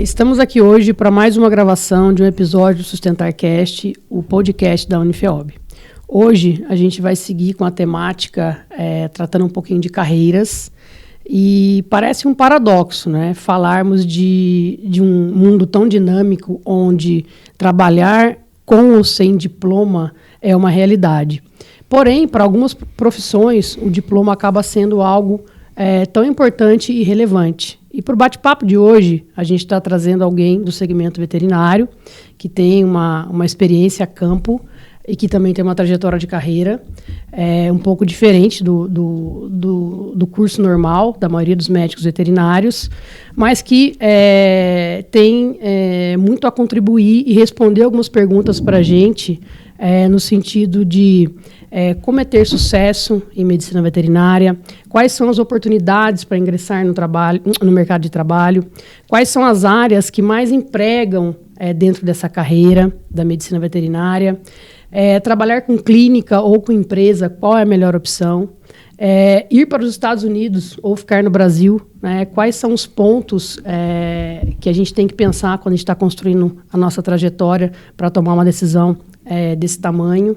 Estamos aqui hoje para mais uma gravação de um episódio do SustentarCast, o podcast da Unifeob. Hoje a gente vai seguir com a temática tratando um pouquinho de carreiras e parece um paradoxo, né? Falarmos de um mundo tão dinâmico onde trabalhar com ou sem diploma é uma realidade. Porém, para algumas profissões, o diploma acaba sendo algo tão importante e relevante. E para o bate-papo de hoje, a gente está trazendo alguém do segmento veterinário, que tem uma experiência a campo e que também tem uma trajetória de carreira um pouco diferente do curso normal da maioria dos médicos veterinários, mas que tem muito a contribuir e responder algumas perguntas para a gente, no sentido de como é ter sucesso em medicina veterinária, quais são as oportunidades para ingressar no mercado de trabalho, quais são as áreas que mais empregam dentro dessa carreira da medicina veterinária, trabalhar com clínica ou com empresa, qual é a melhor opção, ir para os Estados Unidos ou ficar no Brasil, né, quais são os pontos que a gente tem que pensar quando a gente está construindo a nossa trajetória para tomar uma decisão desse tamanho.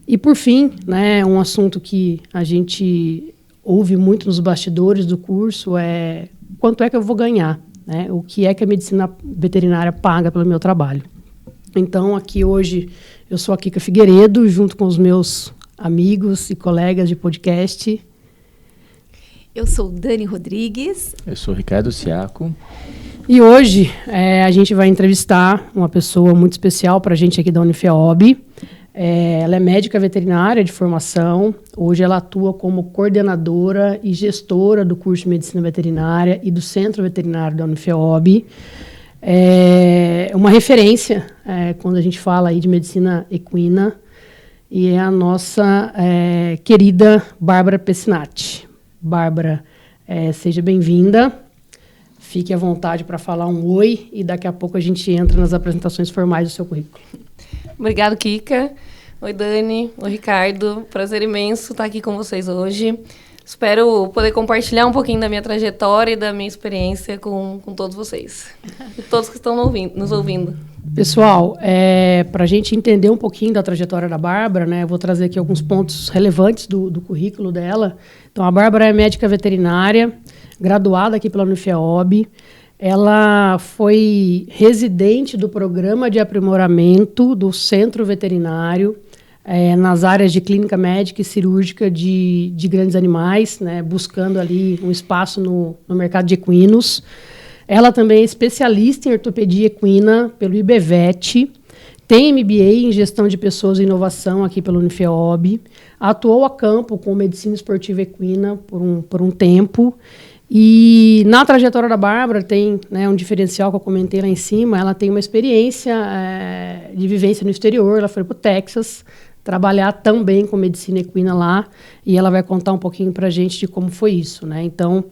E, por fim, né, um assunto que a gente ouve muito nos bastidores do curso é quanto é que eu vou ganhar, né? O que é que a medicina veterinária paga pelo meu trabalho. Então, aqui hoje, eu sou a Kika Figueiredo, junto com os meus amigos e colegas de podcast. Eu sou Dani Rodrigues. Eu sou Ricardo Siaco. E hoje a gente vai entrevistar uma pessoa muito especial para a gente aqui da Unifeob. Ela é médica veterinária de formação. Hoje ela atua como coordenadora e gestora do curso de Medicina Veterinária e do Centro Veterinário da Unifeob. É uma referência quando a gente fala aí de medicina equina. E é a nossa querida Bárbara Pessinati. Bárbara, seja bem-vinda. Fique à vontade para falar um oi e daqui a pouco a gente entra nas apresentações formais do seu currículo. Obrigado, Kika. Oi, Dani. Oi, Ricardo. Prazer imenso estar aqui com vocês hoje. Espero poder compartilhar um pouquinho da minha trajetória e da minha experiência com todos vocês. E todos que estão nos ouvindo. Pessoal, para a gente entender um pouquinho da trajetória da Bárbara, né, eu vou trazer aqui alguns pontos relevantes do currículo dela. Então, a Bárbara é médica veterinária, graduada aqui pela Unifeob. Ela foi residente do programa de aprimoramento do Centro Veterinário nas áreas de clínica médica e cirúrgica de grandes animais, né, buscando ali um espaço no mercado de equinos. Ela também é especialista em ortopedia equina pelo IBVET, tem MBA em gestão de pessoas e inovação aqui pela Unifeob, atuou a campo com medicina esportiva equina por um tempo. E na trajetória da Bárbara tem, né, um diferencial que eu comentei lá em cima. Ela tem uma experiência de vivência no exterior. Ela foi para o Texas trabalhar também com medicina equina lá e ela vai contar um pouquinho para a gente de como foi isso, né? Então,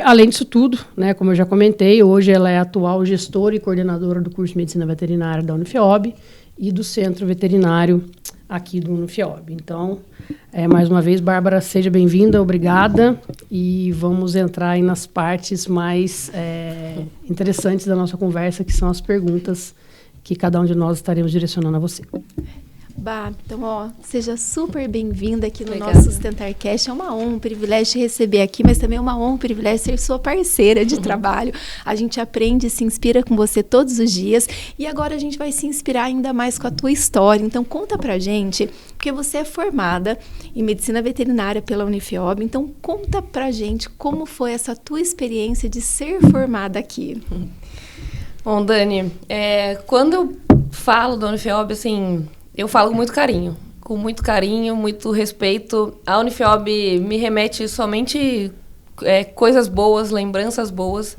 além disso tudo, né, como eu já comentei, hoje ela é atual gestora e coordenadora do curso de Medicina Veterinária da Unifeob e do Centro Veterinário aqui do Unifeob. Então, mais uma vez, Bárbara, seja bem-vinda, obrigada. E vamos entrar aí nas partes mais interessantes da nossa conversa, que são as perguntas que cada um de nós estaremos direcionando a você. Bah, então, seja super bem-vinda aqui no Obrigada. nosso SustentarCast. É uma honra, um privilégio te receber aqui, mas também é uma honra, um privilégio ser sua parceira de trabalho. A gente aprende e se inspira com você todos os dias. E agora a gente vai se inspirar ainda mais com a tua história. Então, conta pra gente, porque você é formada em Medicina Veterinária pela Unifeob. Então, conta pra gente como foi essa tua experiência de ser formada aqui. Bom, Dani, quando eu falo da Unifeob, assim, eu falo com muito carinho, muito respeito. A Unifeob me remete somente coisas boas, lembranças boas.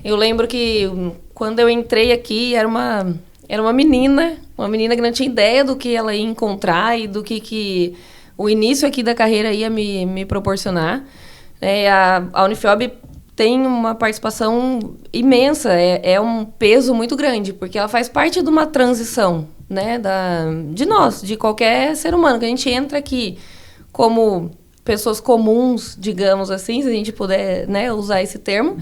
Eu lembro que quando eu entrei aqui, era uma menina que não tinha ideia do que ela ia encontrar e do que o início aqui da carreira ia me proporcionar. A Unifeob tem uma participação imensa, é um peso muito grande, porque ela faz parte de uma transição, né, de nós, de qualquer ser humano, que a gente entra aqui como pessoas comuns, digamos assim, se a gente puder, né, usar esse termo,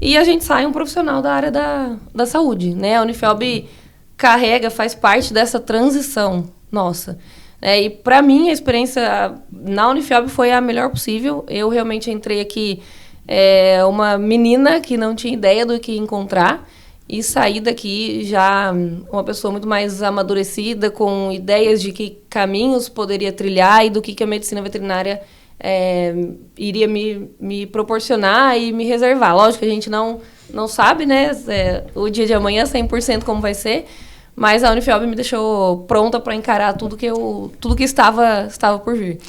e a gente sai um profissional da área da saúde, né? A Unifiob faz parte dessa transição nossa. E para mim, a experiência na Unifiob foi a melhor possível. Eu realmente entrei aqui uma menina que não tinha ideia do que encontrar e saí daqui já uma pessoa muito mais amadurecida, com ideias de que caminhos poderia trilhar e do que a medicina veterinária iria me proporcionar e me reservar. Lógico que a gente não sabe, né, o dia de amanhã 100% como vai ser, mas a Unifiob me deixou pronta para encarar tudo que estava por vir.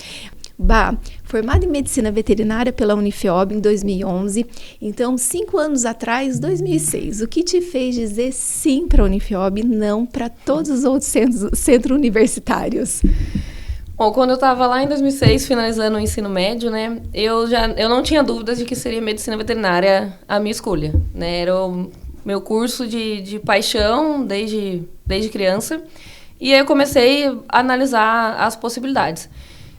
Bah, formada em medicina veterinária pela Unifiob em 2011, então 5 anos atrás, 2006, o que te fez dizer sim para a Unifiob e não para todos os outros centros universitários? Bom, quando eu estava lá em 2006, finalizando o ensino médio, né, eu não tinha dúvidas de que seria medicina veterinária a minha escolha, né, era o meu curso de paixão desde criança, e aí eu comecei a analisar as possibilidades.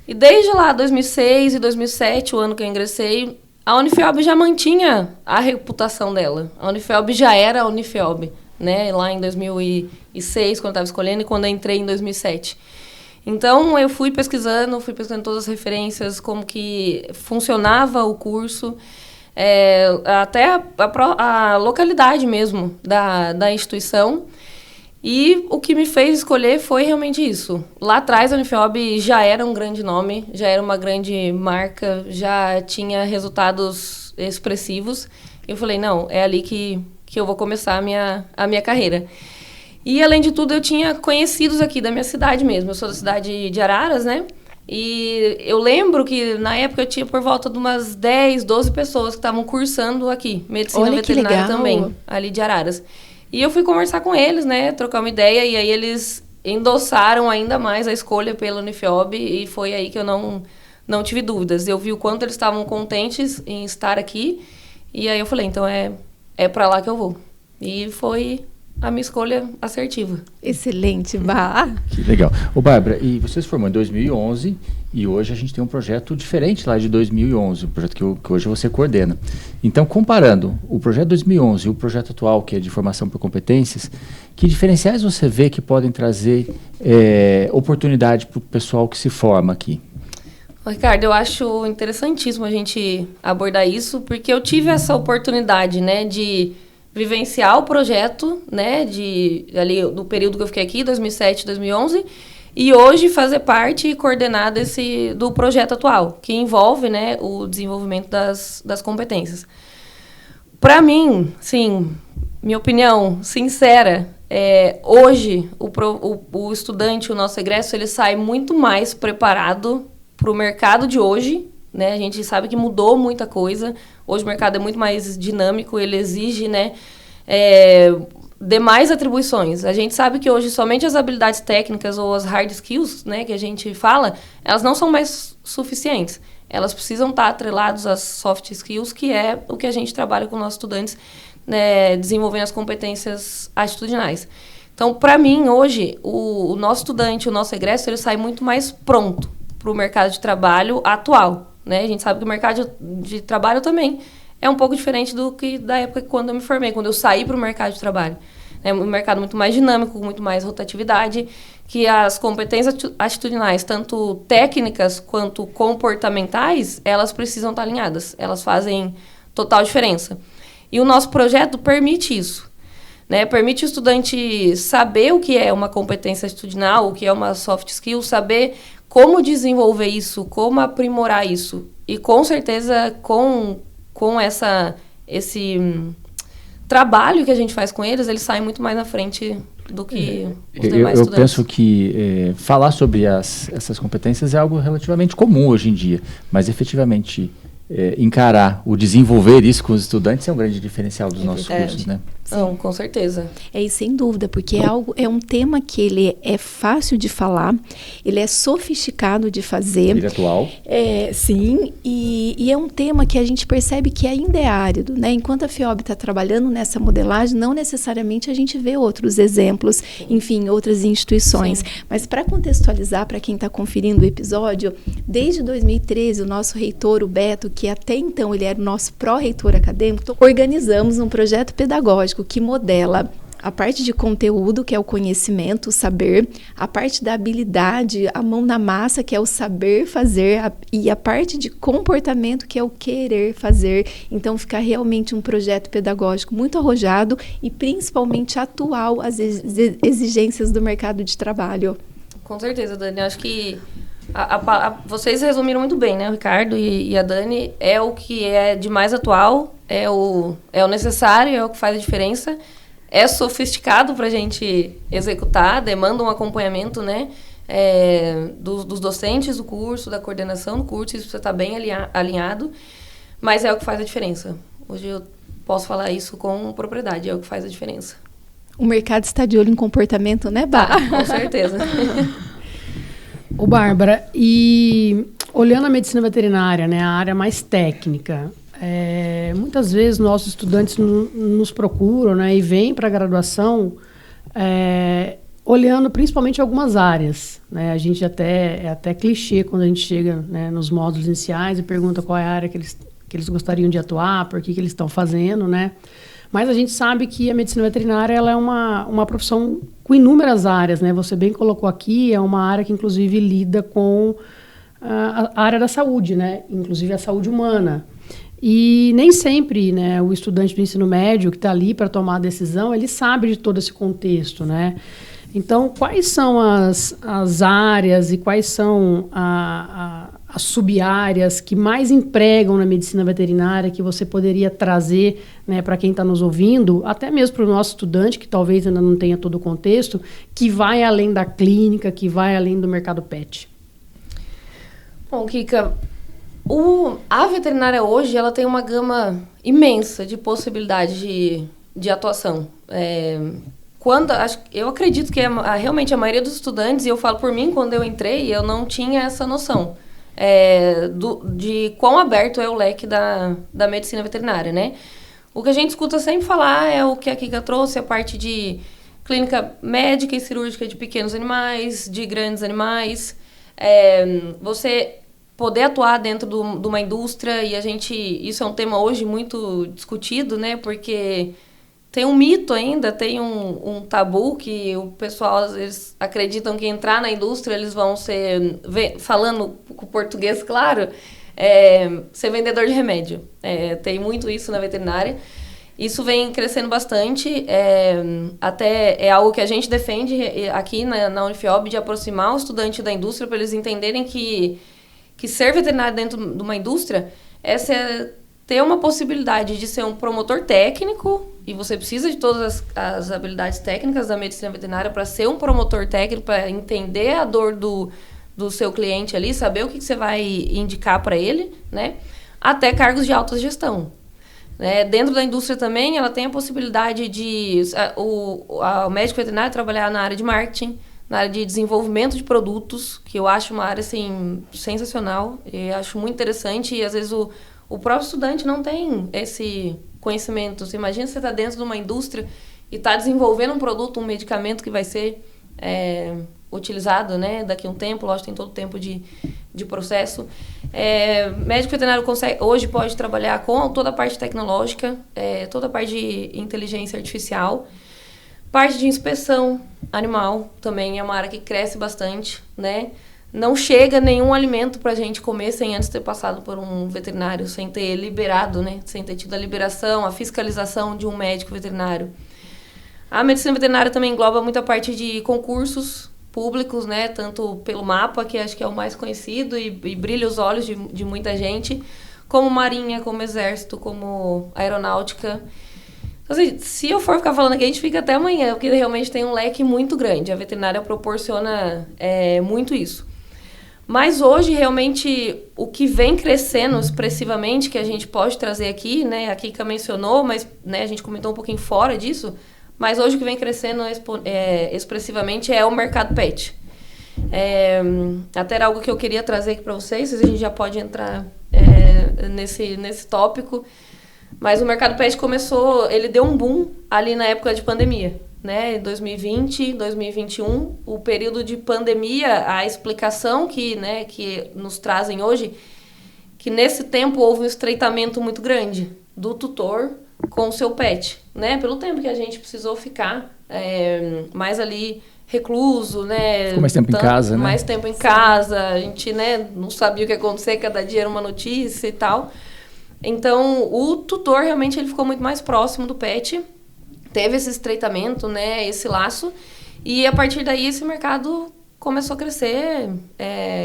E desde lá, 2006 e 2007, o ano que eu ingressei, a Unifiob já mantinha a reputação dela. A Unifiob já era a Unifiob, né, lá em 2006, quando eu estava escolhendo, e quando eu entrei em 2007. Então, eu fui pesquisando todas as referências, como que funcionava o curso, até a localidade mesmo da instituição. E o que me fez escolher foi realmente isso. Lá atrás, a Unifiob já era um grande nome, já era uma grande marca, já tinha resultados expressivos. Eu falei, não, é ali que eu vou começar a minha carreira. E, além de tudo, eu tinha conhecidos aqui da minha cidade mesmo. Eu sou da cidade de Araras, né? E eu lembro que, na época, eu tinha por volta de umas 10, 12 pessoas que estavam cursando aqui. Medicina veterinária também, ali de Araras. E eu fui conversar com eles, né? Trocar uma ideia. E aí eles endossaram ainda mais a escolha pela Unifiob. E foi aí que eu não tive dúvidas. Eu vi o quanto eles estavam contentes em estar aqui. E aí eu falei, então é pra lá que eu vou. E foi a minha escolha assertiva. Excelente, Bah! Que legal. Ô, Bárbara, e você se formou em 2011 e hoje a gente tem um projeto diferente lá de 2011, um projeto que hoje você coordena. Então, comparando o projeto de 2011 e o projeto atual, que é de formação por competências, que diferenciais você vê que podem trazer oportunidade para o pessoal que se forma aqui? Ricardo, eu acho interessantíssimo a gente abordar isso, porque eu tive essa oportunidade, né, de vivenciar o projeto, né, ali do período que eu fiquei aqui, 2007, 2011, e hoje fazer parte e coordenar do projeto atual, que envolve, né, o desenvolvimento das competências. Para mim, sim, minha opinião sincera, hoje o estudante, o nosso egresso, ele sai muito mais preparado para o mercado de hoje, né? A gente sabe que mudou muita coisa. Hoje o mercado é muito mais dinâmico, ele exige, né, demais atribuições. A gente sabe que hoje somente as habilidades técnicas ou as hard skills, né, que a gente fala, elas não são mais suficientes. Elas precisam estar atreladas às soft skills, que é o que a gente trabalha com nossos estudantes, né, desenvolvendo as competências atitudinais. Então, para mim, hoje, o nosso estudante, o nosso egresso, ele sai muito mais pronto para o mercado de trabalho atual, né? A gente sabe que o mercado de trabalho também é um pouco diferente do que da época quando eu me formei, quando eu saí para o mercado de trabalho. É um mercado muito mais dinâmico, com muito mais rotatividade, que as competências atitudinais, tanto técnicas quanto comportamentais, elas precisam estar alinhadas. Elas fazem total diferença. E o nosso projeto permite isso, né? Permite o estudante saber o que é uma competência atitudinal, o que é uma soft skill, saber como desenvolver isso, como aprimorar isso. E, com certeza, com esse trabalho que a gente faz com eles saem muito mais na frente do que os demais estudantes. Eu penso que falar sobre essas competências é algo relativamente comum hoje em dia, mas, efetivamente, encarar o desenvolver isso com os estudantes é um grande diferencial dos nossos cursos, né? Não, com certeza. E sem dúvida, porque é um tema que ele é fácil de falar, ele é sofisticado de fazer. Ele é atual. Sim, e é um tema que a gente percebe que ainda é árido, né? Enquanto a FIOB está trabalhando nessa modelagem, não necessariamente a gente vê outros exemplos, enfim, outras instituições. Sim. Mas para contextualizar, para quem está conferindo o episódio, desde 2013, o nosso reitor, o Beto, que até então ele era o nosso pró-reitor acadêmico, organizamos um projeto pedagógico que modela a parte de conteúdo, que é o conhecimento, o saber, a parte da habilidade, a mão na massa, que é o saber fazer, e a parte de comportamento, que é o querer fazer. Então, fica realmente um projeto pedagógico muito arrojado e principalmente atual às exigências do mercado de trabalho. Com certeza, Dani. Acho que vocês resumiram muito bem, né? O Ricardo e a Dani. É o que é de mais atual, é o necessário, é o que faz a diferença. É sofisticado para a gente executar, demanda um acompanhamento, né, dos docentes do curso, da coordenação do curso, isso precisa estar bem alinhado, mas é o que faz a diferença. Hoje eu posso falar isso com propriedade, é o que faz a diferença. O mercado está de olho em comportamento, né, Bá? Com certeza. Ô, Bárbara, e olhando a medicina veterinária, né, a área mais técnica, muitas vezes nossos estudantes nos procuram, né, e vêm para a graduação olhando principalmente algumas áreas, né? A gente é até clichê quando a gente chega, né, nos módulos iniciais e pergunta qual é a área que eles gostariam de atuar, por que eles estão fazendo, né? Mas a gente sabe que a medicina veterinária ela é uma profissão com inúmeras áreas, né? Você bem colocou aqui, é uma área que inclusive lida com a área da saúde, né? Inclusive a saúde humana. E nem sempre, né, o estudante do ensino médio que está ali para tomar a decisão, ele sabe de todo esse contexto, né? Então, quais são as áreas e quais são as sub-áreas que mais empregam na medicina veterinária que você poderia trazer, né, para quem está nos ouvindo, até mesmo para o nosso estudante, que talvez ainda não tenha todo o contexto, que vai além da clínica, que vai além do mercado pet? Bom, Kika, a veterinária hoje ela tem uma gama imensa de possibilidades de atuação. Eu acredito que realmente a maioria dos estudantes, e eu falo por mim, quando eu entrei, eu não tinha essa noção de quão aberto é o leque da medicina veterinária, né? O que a gente escuta sempre falar é o que a Kika trouxe, a parte de clínica médica e cirúrgica de pequenos animais, de grandes animais. Você poder atuar dentro de uma indústria, e isso é um tema hoje muito discutido, né? Porque tem um mito ainda, tem um tabu que o pessoal, eles acreditam que entrar na indústria, eles vão ser, falando com português claro, ser vendedor de remédio. Tem muito isso na veterinária. Isso vem crescendo bastante, até é algo que a gente defende aqui na Unifiob, de aproximar o estudante da indústria para eles entenderem que ser veterinário dentro de uma indústria é ter uma possibilidade de ser um promotor técnico, e você precisa de todas as habilidades técnicas da medicina veterinária para ser um promotor técnico, para entender a dor do seu cliente ali, saber o que você vai indicar para ele, né? Até cargos de alta gestão. Dentro da indústria também, ela tem a possibilidade de o médico veterinário trabalhar na área de marketing, na área de desenvolvimento de produtos, que eu acho uma área assim, sensacional, e acho muito interessante, e às vezes o próprio estudante não tem esse conhecimento. Você imagina você está dentro de uma indústria e está desenvolvendo um produto, um medicamento que vai ser utilizado, né, daqui a um tempo, lógico, tem todo o tempo de processo. Médico veterinário hoje pode trabalhar com toda a parte tecnológica, toda a parte de inteligência artificial. Parte de inspeção animal também é uma área que cresce bastante, né? Não chega nenhum alimento para a gente comer sem antes ter passado por um veterinário, sem ter liberado, né? Sem ter tido a liberação, a fiscalização de um médico veterinário. A medicina veterinária também engloba muita parte de concursos públicos, né? Tanto pelo MAPA, que acho que é o mais conhecido e brilha os olhos de muita gente, como Marinha, como Exército, como Aeronáutica. Assim, se eu for ficar falando aqui, a gente fica até amanhã, porque realmente tem um leque muito grande. A veterinária proporciona muito isso. Mas hoje, realmente, o que vem crescendo expressivamente, que a gente pode trazer aqui, né? A Kika mencionou, mas né, a gente comentou um pouquinho fora disso, mas hoje o que vem crescendo expressivamente é o mercado pet. Até era algo que eu queria trazer aqui para vocês, a gente já pode entrar nesse tópico. Mas o mercado pet ele deu um boom ali na época de pandemia, né? 2020, 2021, o período de pandemia, a explicação que nos trazem hoje, que nesse tempo houve um estreitamento muito grande do tutor com o seu pet, né? Pelo tempo que a gente precisou ficar mais ali recluso, né? Ficou mais tempo em casa, né? Mais tempo em casa, a gente, né, não sabia o que ia acontecer, cada dia era uma notícia e tal. Então, o tutor realmente ele ficou muito mais próximo do pet, teve esse estreitamento, né, esse laço, e a partir daí esse mercado começou a crescer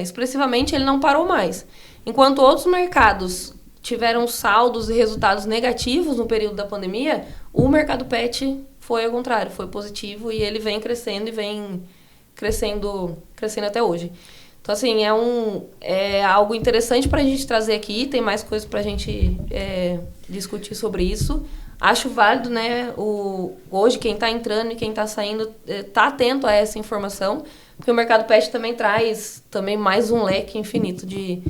expressivamente, ele não parou mais. Enquanto outros mercados tiveram saldos e resultados negativos no período da pandemia, o mercado pet foi ao contrário, foi positivo e ele vem crescendo e vem crescendo até hoje. Então, assim, é algo interessante para a gente trazer aqui, tem mais coisas para a gente discutir sobre isso. Acho válido, né, hoje quem está entrando e quem está saindo tá atento a essa informação, porque o mercado pet também traz mais um leque infinito de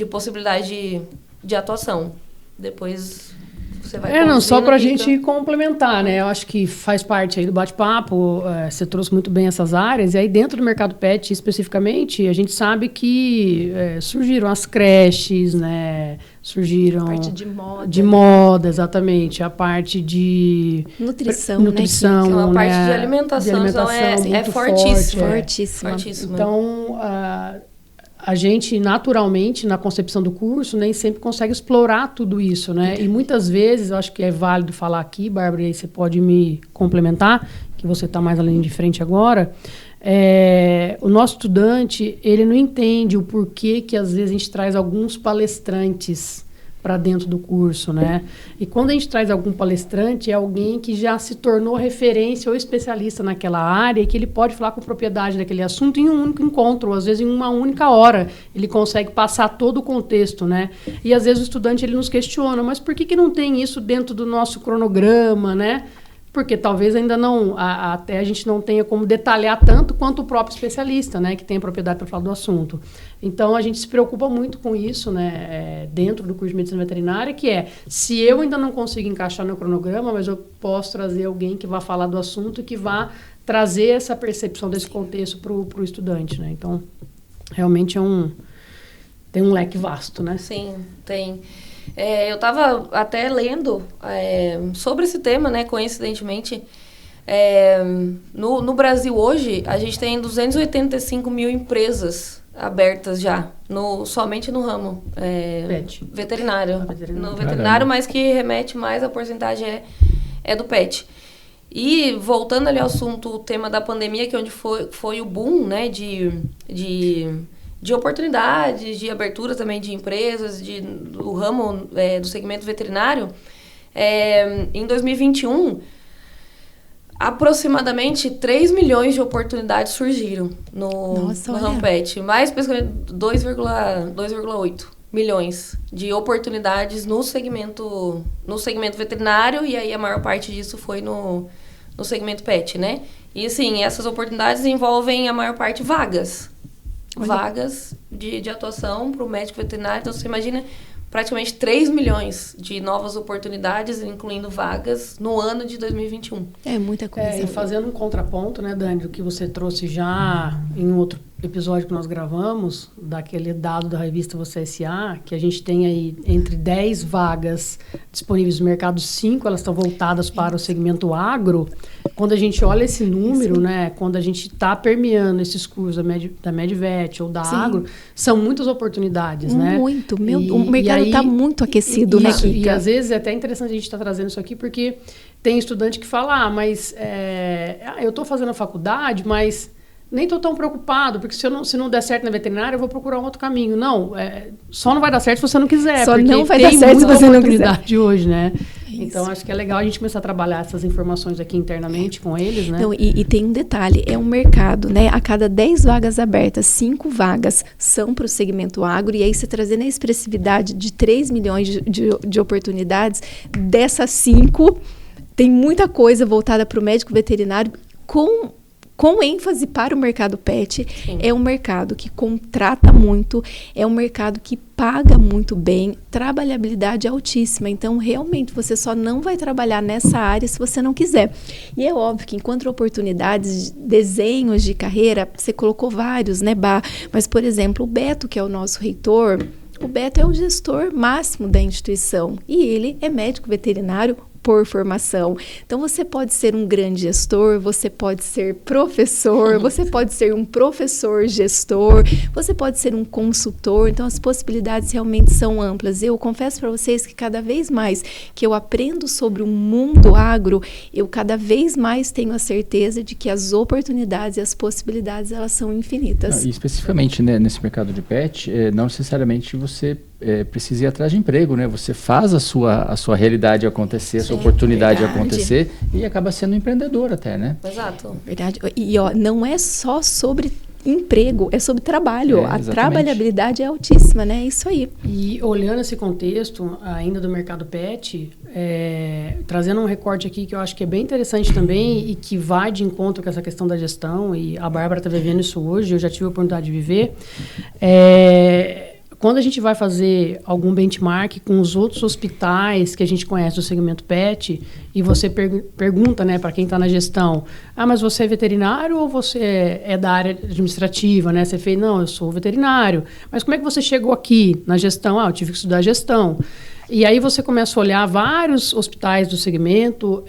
possibilidade de atuação. Depois você vai não, só para a gente complementar, né? Eu acho que faz parte aí do bate-papo, você trouxe muito bem essas áreas, e aí dentro do mercado pet, especificamente, a gente sabe que surgiram as creches, né? Surgiram... A parte de moda. De moda, exatamente. A parte de... Nutrição, né? A parte de alimentação é fortíssima. Fortíssima. Então, a gente, naturalmente, na concepção do curso, nem sempre consegue explorar tudo isso, né? E muitas vezes, eu acho que é válido falar aqui, Bárbara, e aí você pode me complementar, que você está mais além de frente agora, o nosso estudante, ele não entende o porquê que, às vezes, a gente traz alguns palestrantes para dentro do curso, né? E quando a gente traz algum palestrante, é alguém que já se tornou referência ou especialista naquela área e que ele pode falar com propriedade daquele assunto em um único encontro, ou às vezes em uma única hora. Ele consegue passar todo o contexto, né? E às vezes o estudante ele nos questiona, mas por que não tem isso dentro do nosso cronograma, né? Porque talvez ainda não, até a gente não tenha como detalhar tanto quanto o próprio especialista, né, que tem a propriedade para falar do assunto. Então, a gente se preocupa muito com isso, né, dentro do curso de medicina veterinária, que se eu ainda não consigo encaixar no cronograma, mas eu posso trazer alguém que vá falar do assunto e que vá trazer essa percepção desse contexto para o estudante, né. Então, realmente tem um leque vasto, né. Sim, tem. Eu estava até lendo sobre esse tema, né, coincidentemente. No Brasil hoje, a gente tem 285 mil empresas abertas já, somente no ramo veterinário. No veterinário, mas que remete mais, a porcentagem é do pet. E voltando ali ao assunto, o tema da pandemia, que é onde foi o boom, né, de oportunidades, de abertura também de empresas, do ramo do segmento veterinário. Em 2021, aproximadamente 3 milhões de oportunidades surgiram no ramo pet. Mais especificamente 2,8 milhões de oportunidades no segmento veterinário, e aí a maior parte disso foi no segmento pet, né? E assim, essas oportunidades envolvem a maior parte vagas de atuação para o médico veterinário. Então, você imagina praticamente 3 milhões de novas oportunidades, incluindo vagas, no ano de 2021. É muita coisa. E fazendo um contraponto, né, Dani, do que você trouxe já em outro episódio que nós gravamos, daquele dado da revista Você S.A., que a gente tem aí entre 10 vagas disponíveis no mercado, 5 elas estão voltadas para o segmento agro. Quando a gente olha esse número, né, quando a gente está permeando esses cursos da Medvet ou da agro, são muitas oportunidades, né? Muito. O mercado está muito aquecido, né, Kika? E às vezes é até interessante a gente estar trazendo isso aqui, porque tem estudante que fala, mas eu estou fazendo a faculdade, mas nem estou tão preocupado, porque se não der certo na veterinária, eu vou procurar um outro caminho. Não, só não vai dar certo se você não quiser. Só porque não vai dar certo se você não quiser. Hoje, né? Isso. Então, acho que é legal a gente começar a trabalhar essas informações aqui internamente com eles, né? Não, e tem um detalhe, é um mercado, né? A cada 10 vagas abertas, 5 vagas são para o segmento agro, e aí você trazendo a expressividade de 3 milhões de oportunidades, dessas 5, tem muita coisa voltada para o médico veterinário com ênfase para o mercado pet. Sim. É um mercado que contrata muito, é um mercado que paga muito bem, trabalhabilidade altíssima. Então, realmente, você só não vai trabalhar nessa área se você não quiser. E é óbvio que enquanto oportunidades, desenhos de carreira, você colocou vários, né, Bá? Mas, por exemplo, o Beto, que é o nosso reitor, O Beto é o gestor máximo da instituição e ele é médico veterinário por formação. Então, você pode ser um grande gestor, você pode ser professor, você pode ser um professor gestor, você pode ser um consultor. Então, as possibilidades realmente são amplas. Eu confesso para vocês que cada vez mais que eu aprendo sobre o mundo agro, eu cada vez mais tenho a certeza de que as oportunidades e as possibilidades, elas são infinitas. E especificamente, né, nesse mercado de pet, não necessariamente você precisa ir atrás de emprego, né? Você faz a sua realidade acontecer, a sua oportunidade acontecer e acaba sendo um empreendedor até, né? Exato. Verdade. E ó, não é só sobre emprego, é sobre trabalho. A trabalhabilidade é altíssima, né? É isso aí. E olhando esse contexto ainda do mercado pet, trazendo um recorte aqui que eu acho que é bem interessante também e que vai de encontro com essa questão da gestão, e a Bárbara está vivendo isso hoje, eu já tive a oportunidade de viver, quando a gente vai fazer algum benchmark com os outros hospitais que a gente conhece do segmento pet, e você pergunta, né, para quem está na gestão, mas você é veterinário ou você é da área administrativa, né? Você fez, não, eu sou veterinário. Mas como é que você chegou aqui na gestão? Eu tive que estudar gestão. E aí você começa a olhar vários hospitais do segmento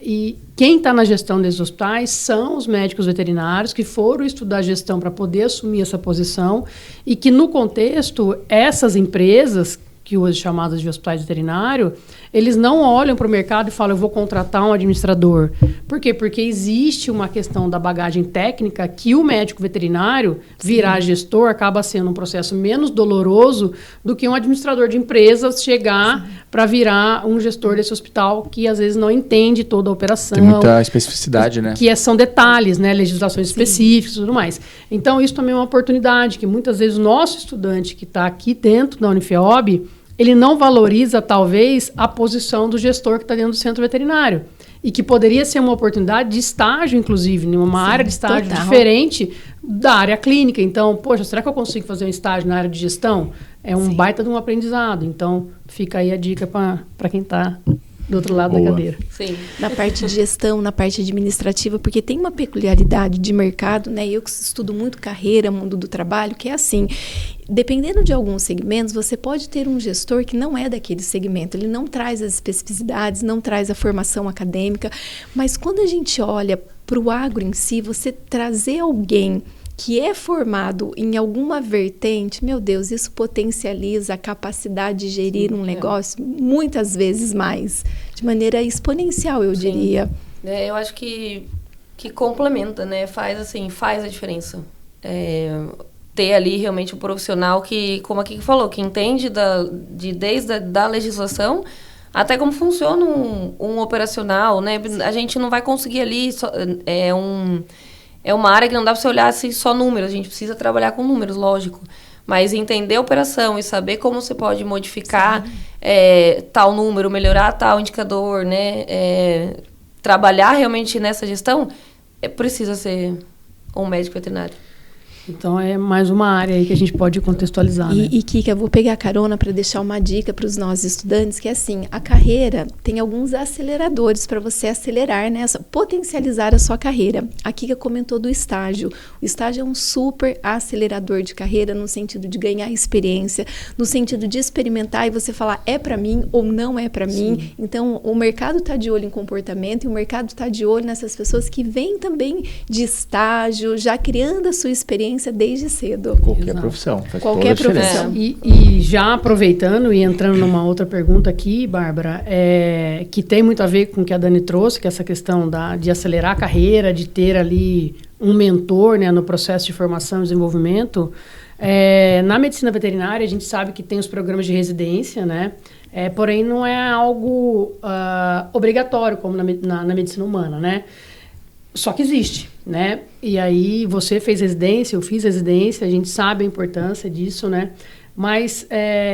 e quem está na gestão desses hospitais são os médicos veterinários que foram estudar gestão para poder assumir essa posição e que, no contexto, essas empresas, que hoje chamadas de hospitais veterinários, eles não olham para o mercado e falam, eu vou contratar um administrador. Por quê? Porque existe uma questão da bagagem técnica que o médico veterinário virar gestor acaba sendo um processo menos doloroso do que um administrador de empresas chegar para virar um gestor desse hospital que às vezes não entende toda a operação. Tem muita especificidade, né? Que são detalhes, né? Legislações específicas e tudo mais. Então, isso também é uma oportunidade que muitas vezes o nosso estudante que está aqui dentro da Unifeob, ele não valoriza, talvez, a posição do gestor que está dentro do centro veterinário. E que poderia ser uma oportunidade de estágio, inclusive, numa área de estágio diferente da área clínica. Então, poxa, será que eu consigo fazer um estágio na área de gestão? É um baita de um aprendizado. Então, fica aí a dica para quem está do outro lado da cadeira. Sim. Na parte de gestão, na parte administrativa, porque tem uma peculiaridade de mercado, né? Eu que estudo muito carreira, mundo do trabalho, que é assim, dependendo de alguns segmentos, você pode ter um gestor que não é daquele segmento, ele não traz as especificidades, não traz a formação acadêmica, mas quando a gente olha para o agro em si, você trazer alguém que é formado em alguma vertente, meu Deus, isso potencializa a capacidade de gerir um negócio muitas vezes mais, de maneira exponencial, eu diria. Eu acho que complementa, né? Faz a diferença. Ter ali realmente um profissional que, como a Kiki falou, que entende desde a legislação até como funciona um operacional, né? A gente não vai conseguir ali... É uma área que não dá para você olhar assim, só números, a gente precisa trabalhar com números, lógico. Mas entender a operação e saber como você pode modificar tal número, melhorar tal indicador, né? Trabalhar realmente nessa gestão, precisa ser um médico veterinário. Então, é mais uma área aí que a gente pode contextualizar, né? E Kika, eu vou pegar a carona para deixar uma dica para os nossos estudantes, que é assim, a carreira tem alguns aceleradores para você acelerar, né? Potencializar a sua carreira. A Kika comentou do estágio. O estágio é um super acelerador de carreira no sentido de ganhar experiência, no sentido de experimentar e você falar, é para mim ou não é para mim. Então, o mercado está de olho em comportamento e o mercado está de olho nessas pessoas que vêm também de estágio, já criando a sua experiência desde cedo. Qualquer profissão. Faz Qualquer toda a profissão. E já aproveitando e entrando numa outra pergunta aqui, Bárbara, que tem muito a ver com o que a Dani trouxe, que é essa questão de acelerar a carreira, de ter ali um mentor, né, no processo de formação e desenvolvimento. Na medicina veterinária, a gente sabe que tem os programas de residência, né? Porém, não é algo obrigatório, como na medicina humana, né? Só que existe, né? E aí você fez residência, eu fiz residência, a gente sabe a importância disso, né? Mas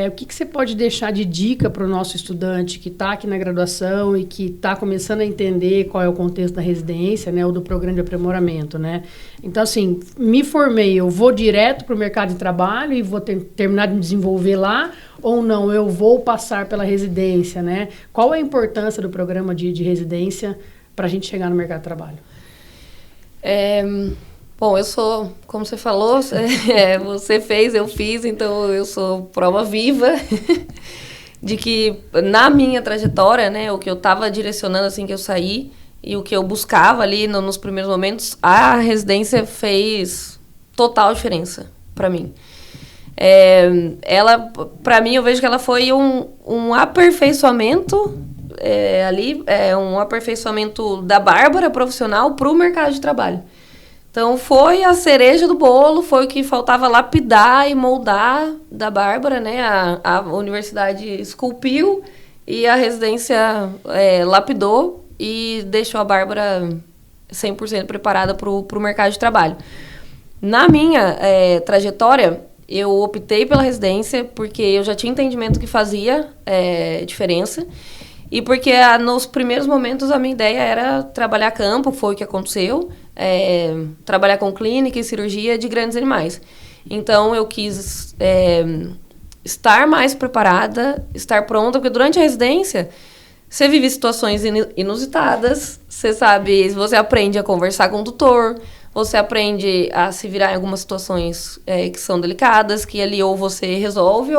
o que você pode deixar de dica para o nosso estudante que está aqui na graduação e que está começando a entender qual é o contexto da residência, né? Ou do programa de aprimoramento, né? Então, assim, me formei, eu vou direto para o mercado de trabalho e vou terminar de me desenvolver lá, ou não, eu vou passar pela residência, né? Qual é a importância do programa de residência para a gente chegar no mercado de trabalho? Bom, eu sou, como você falou, você fez, eu fiz, então eu sou prova viva de que na minha trajetória, né, o que eu estava direcionando assim que eu saí e o que eu buscava ali nos primeiros momentos, a residência fez total diferença para mim. Ela, para mim, eu vejo que ela foi um aperfeiçoamento um aperfeiçoamento da Bárbara profissional para o mercado de trabalho. Então, foi a cereja do bolo, foi o que faltava lapidar e moldar da Bárbara, né? A universidade esculpiu e a residência lapidou e deixou a Bárbara 100% preparada para o mercado de trabalho. Na minha trajetória, eu optei pela residência porque eu já tinha entendimento que fazia diferença e porque nos primeiros momentos a minha ideia era trabalhar campo, foi o que aconteceu, trabalhar com clínica e cirurgia de grandes animais. Então, eu quis estar mais preparada, estar pronta, porque durante a residência você vive situações inusitadas, você aprende a conversar com o tutor, você aprende a se virar em algumas situações que são delicadas, que ali ou você resolve,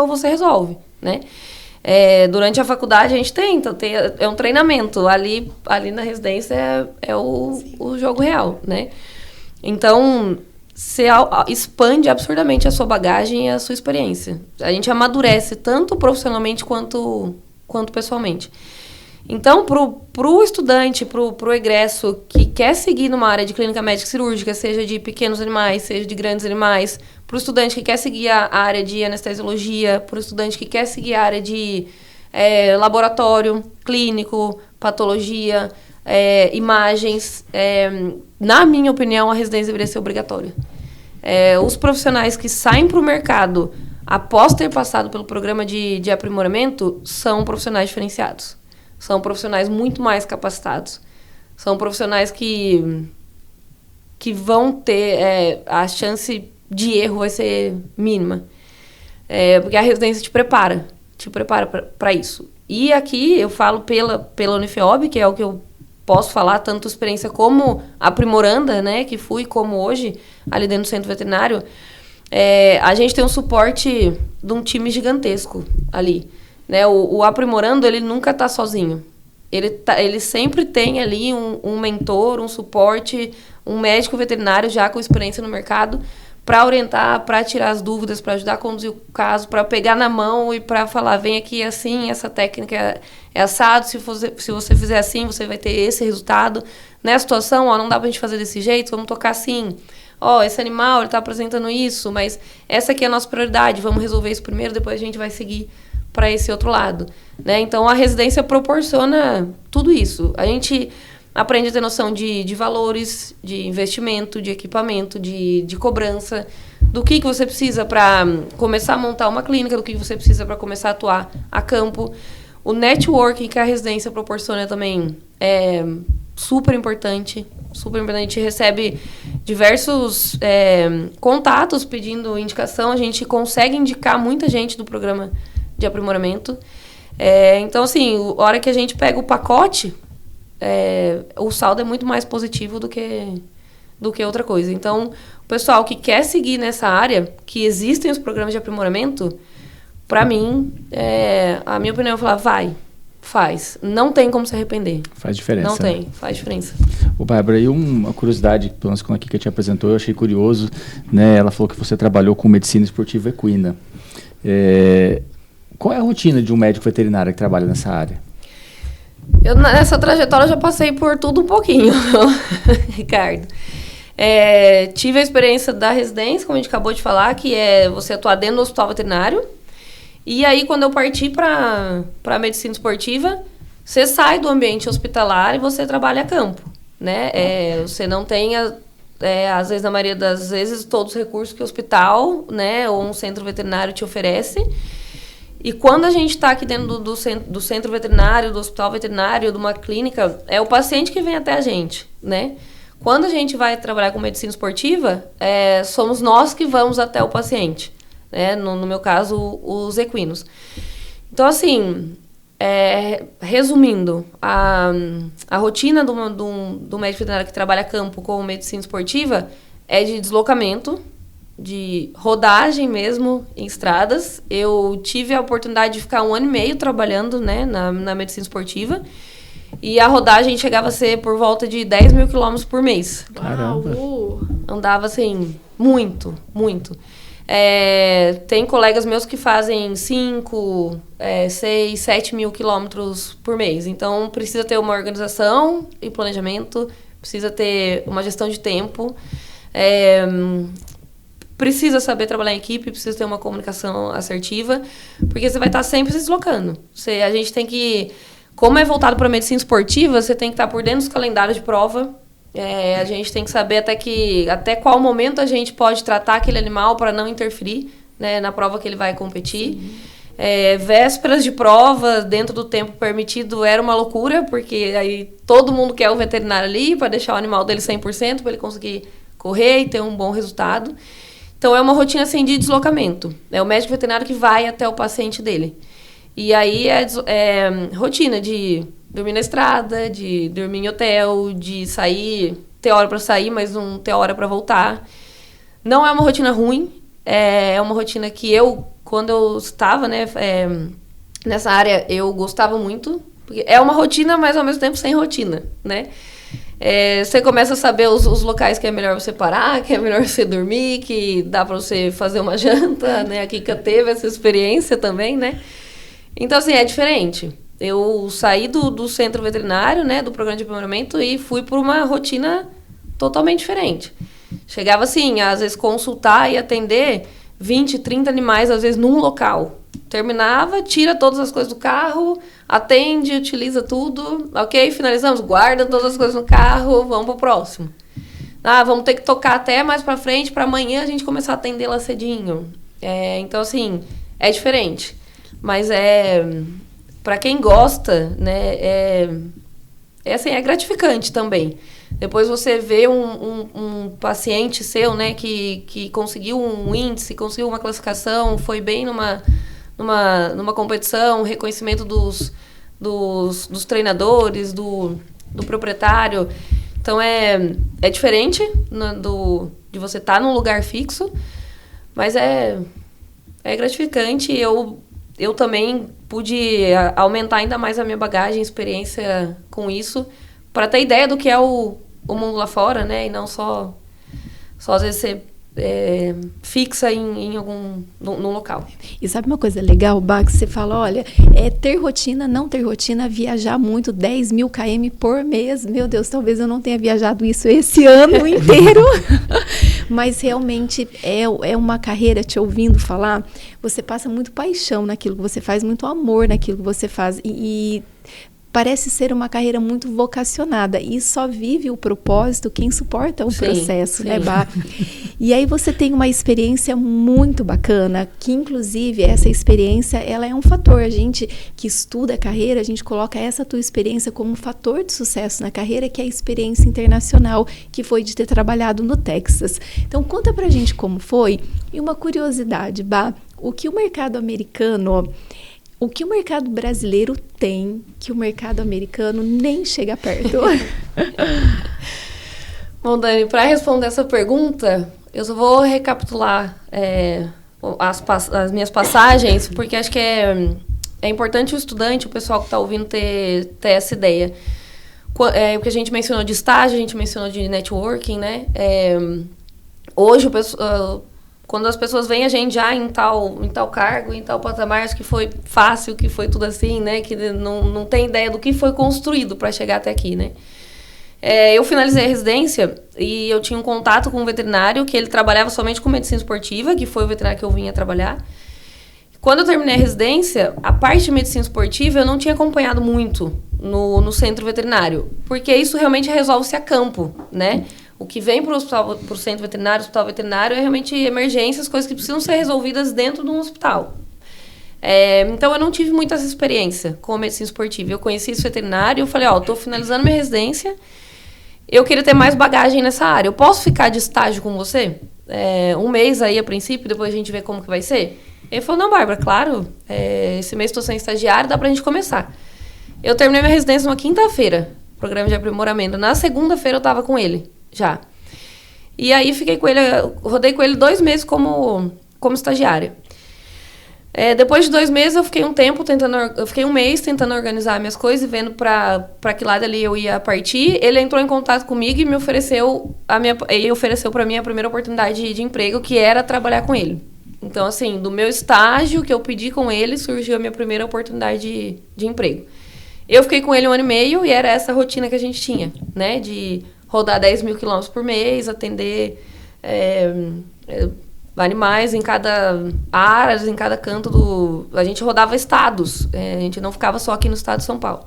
né? Durante a faculdade a gente tenta, é um treinamento, ali na residência é o jogo real, né? Então, você expande absurdamente a sua bagagem e a sua experiência. A gente amadurece tanto profissionalmente quanto pessoalmente. Então, pro estudante, pro egresso que quer seguir numa área de clínica médica cirúrgica, seja de pequenos animais, seja de grandes animais, pro estudante que quer seguir a área de anestesiologia, pro estudante que quer seguir a área de laboratório, clínico, patologia, imagens, na minha opinião, a residência deveria ser obrigatória. Os profissionais que saem para o mercado após ter passado pelo programa de aprimoramento são profissionais diferenciados. São profissionais muito mais capacitados. São profissionais que vão ter... a chance de erro vai ser mínima. Porque a residência te prepara para isso. E aqui eu falo pela Unifeob, que é o que eu posso falar, tanto experiência como aprimoranda, né, que fui, como hoje, ali dentro do centro veterinário. A gente tem um suporte de um time gigantesco ali. Né? O aprimorando, ele nunca está sozinho. Ele sempre tem ali um mentor, um suporte, um médico veterinário já com experiência no mercado para orientar, para tirar as dúvidas, para ajudar a conduzir o caso, para pegar na mão e para falar, vem aqui assim, essa técnica é assado, se você fizer assim, você vai ter esse resultado. Nessa situação, não dá para a gente fazer desse jeito, vamos tocar assim. Esse animal, ele está apresentando isso, mas essa aqui é a nossa prioridade, vamos resolver isso primeiro, depois a gente vai seguir para esse outro lado, né? Então, a residência proporciona tudo isso. A gente aprende a ter noção de valores, de investimento, de equipamento, de cobrança, do que você precisa para começar a montar uma clínica, do que você precisa para começar a atuar a campo. O networking que a residência proporciona também é super importante. Super importante. A gente recebe diversos contatos pedindo indicação. A gente consegue indicar muita gente do programa de aprimoramento. Então, assim, a hora que a gente pega o pacote, o saldo é muito mais positivo do que outra coisa. Então, o pessoal que quer seguir nessa área, que existem os programas de aprimoramento, para mim, a minha opinião é falar, faz. Não tem como se arrepender. Faz diferença. Não tem, faz diferença. Ô, Bárbara, e uma curiosidade, pelo menos quando a Kika te apresentou, eu achei curioso, né? Ela falou que você trabalhou com medicina esportiva equina. Qual é a rotina de um médico veterinário que trabalha nessa área? Nessa trajetória, eu já passei por tudo um pouquinho, Ricardo. Tive a experiência da residência, como a gente acabou de falar, que é você atuar dentro do hospital veterinário. E aí, quando eu parti para a medicina esportiva, você sai do ambiente hospitalar e você trabalha a campo, né? Você não tem, às vezes, na maioria das vezes, todos os recursos que o hospital, né, ou um centro veterinário te oferece. E quando a gente está aqui dentro do centro veterinário, do hospital veterinário, de uma clínica, é o paciente que vem até a gente, né? Quando a gente vai trabalhar com medicina esportiva, somos nós que vamos até o paciente, né? No meu caso, os equinos. Então, assim, resumindo, a rotina do médico veterinário que trabalha campo com medicina esportiva é de deslocamento, de rodagem mesmo em estradas. Eu tive a oportunidade de ficar 1 ano e meio trabalhando, né, na medicina esportiva. E a rodagem chegava a ser por volta de 10 mil quilômetros por mês. Caramba. Andava assim, muito, muito. Tem colegas meus que fazem 5, 6, 7 mil quilômetros por mês. Então, precisa ter uma organização e planejamento, precisa ter uma gestão de tempo, precisa saber trabalhar em equipe, precisa ter uma comunicação assertiva, porque você vai estar sempre se deslocando. A gente tem que... Como é voltado para a medicina esportiva, você tem que estar por dentro dos calendários de prova. A gente tem que saber até qual momento a gente pode tratar aquele animal para não interferir, né, na prova que ele vai competir. Vésperas de prova, dentro do tempo permitido, era uma loucura, porque aí todo mundo quer o veterinário ali para deixar o animal dele 100%, para ele conseguir correr e ter um bom resultado. Então, é uma rotina assim, de deslocamento. É o médico veterinário que vai até o paciente dele. E aí é rotina de dormir na estrada, de dormir em hotel, de sair, ter hora para sair, mas não ter hora para voltar. Não é uma rotina ruim, é uma rotina que quando eu estava, né, nessa área, eu gostava muito. Porque é uma rotina, mas ao mesmo tempo sem rotina, né? Você começa a saber os locais que é melhor você parar, que é melhor você dormir, que dá para você fazer uma janta, né? A Kika teve essa experiência também, né? Então, assim, é diferente. Eu saí do centro veterinário, né, do programa de aprimoramento, e fui por uma rotina totalmente diferente. Chegava, assim, às vezes consultar e atender 20, 30 animais, às vezes, num local. Terminava, tira todas as coisas do carro, atende, utiliza tudo. Ok, finalizamos, guarda todas as coisas no carro, vamos pro próximo. Vamos ter que tocar até mais pra frente, pra amanhã a gente começar a atender lá cedinho. Então, assim, é diferente. Mas para quem gosta, né, é gratificante também. Depois você vê um paciente seu, né, que conseguiu um índice, conseguiu uma classificação, foi bem numa competição, reconhecimento dos treinadores, do proprietário. Então é diferente de você estar num lugar fixo, mas é gratificante. Eu também pude aumentar ainda mais a minha bagagem, experiência com isso, para ter ideia do que é o mundo lá fora, né? E não só às vezes ser fixa em algum num local. E sabe uma coisa legal, Bá, que você fala, olha, ter rotina, não ter rotina, viajar muito, 10 mil km por mês. Meu Deus, talvez eu não tenha viajado isso esse ano inteiro. Mas realmente é uma carreira, te ouvindo falar, você passa muito paixão naquilo que você faz, muito amor naquilo que você faz. E parece ser uma carreira muito vocacionada. E só vive o propósito quem suporta o processo, né, Bá? E aí você tem uma experiência muito bacana, que inclusive essa experiência, ela é um fator. A gente que estuda a carreira, a gente coloca essa tua experiência como um fator de sucesso na carreira, que é a experiência internacional, que foi de ter trabalhado no Texas. Então, conta pra gente como foi. E uma curiosidade, Bá, o que o mercado brasileiro tem, que o mercado americano nem chega perto? Bom, Dani, para responder essa pergunta, eu só vou recapitular as minhas passagens, porque acho que é importante o estudante, o pessoal que está ouvindo, ter essa ideia. O que a gente mencionou de estágio, a gente mencionou de networking, né? Hoje, quando as pessoas veem a gente já em tal cargo, em tal patamar, acho que foi fácil, que foi tudo assim, né? Que não tem ideia do que foi construído para chegar até aqui, né? Eu finalizei a residência e eu tinha um contato com um veterinário que ele trabalhava somente com medicina esportiva, que foi o veterinário que eu vinha trabalhar. Quando eu terminei a residência, a parte de medicina esportiva eu não tinha acompanhado muito no centro veterinário, porque isso realmente resolve-se a campo, né? O que vem para o centro veterinário, hospital veterinário, é realmente emergências, coisas que precisam ser resolvidas dentro de um hospital. Então, eu não tive muita experiência com a medicina esportiva. Eu conheci esse veterinário e eu falei, estou finalizando minha residência, eu queria ter mais bagagem nessa área. Eu posso ficar de estágio com você? 1 mês aí, a princípio, depois a gente vê como que vai ser? Ele falou, não, Bárbara, claro, esse mês estou sem estagiário, dá pra gente começar. Eu terminei minha residência numa quinta-feira, programa de aprimoramento. Na segunda-feira eu estava com ele, já. E aí fiquei com ele, rodei com ele 2 meses como estagiária. Depois de 2 meses, eu fiquei um mês tentando organizar minhas coisas e vendo para que lado ali eu ia partir. Ele entrou em contato comigo e me ofereceu para mim a primeira oportunidade de emprego, que era trabalhar com ele. Então, assim, do meu estágio que eu pedi com ele, surgiu a minha primeira oportunidade de emprego. Eu fiquei com ele 1 ano e meio e era essa rotina que a gente tinha, né? De rodar 10 mil quilômetros por mês, atender animais em cada área, em cada canto a gente rodava estados, a gente não ficava só aqui no estado de São Paulo.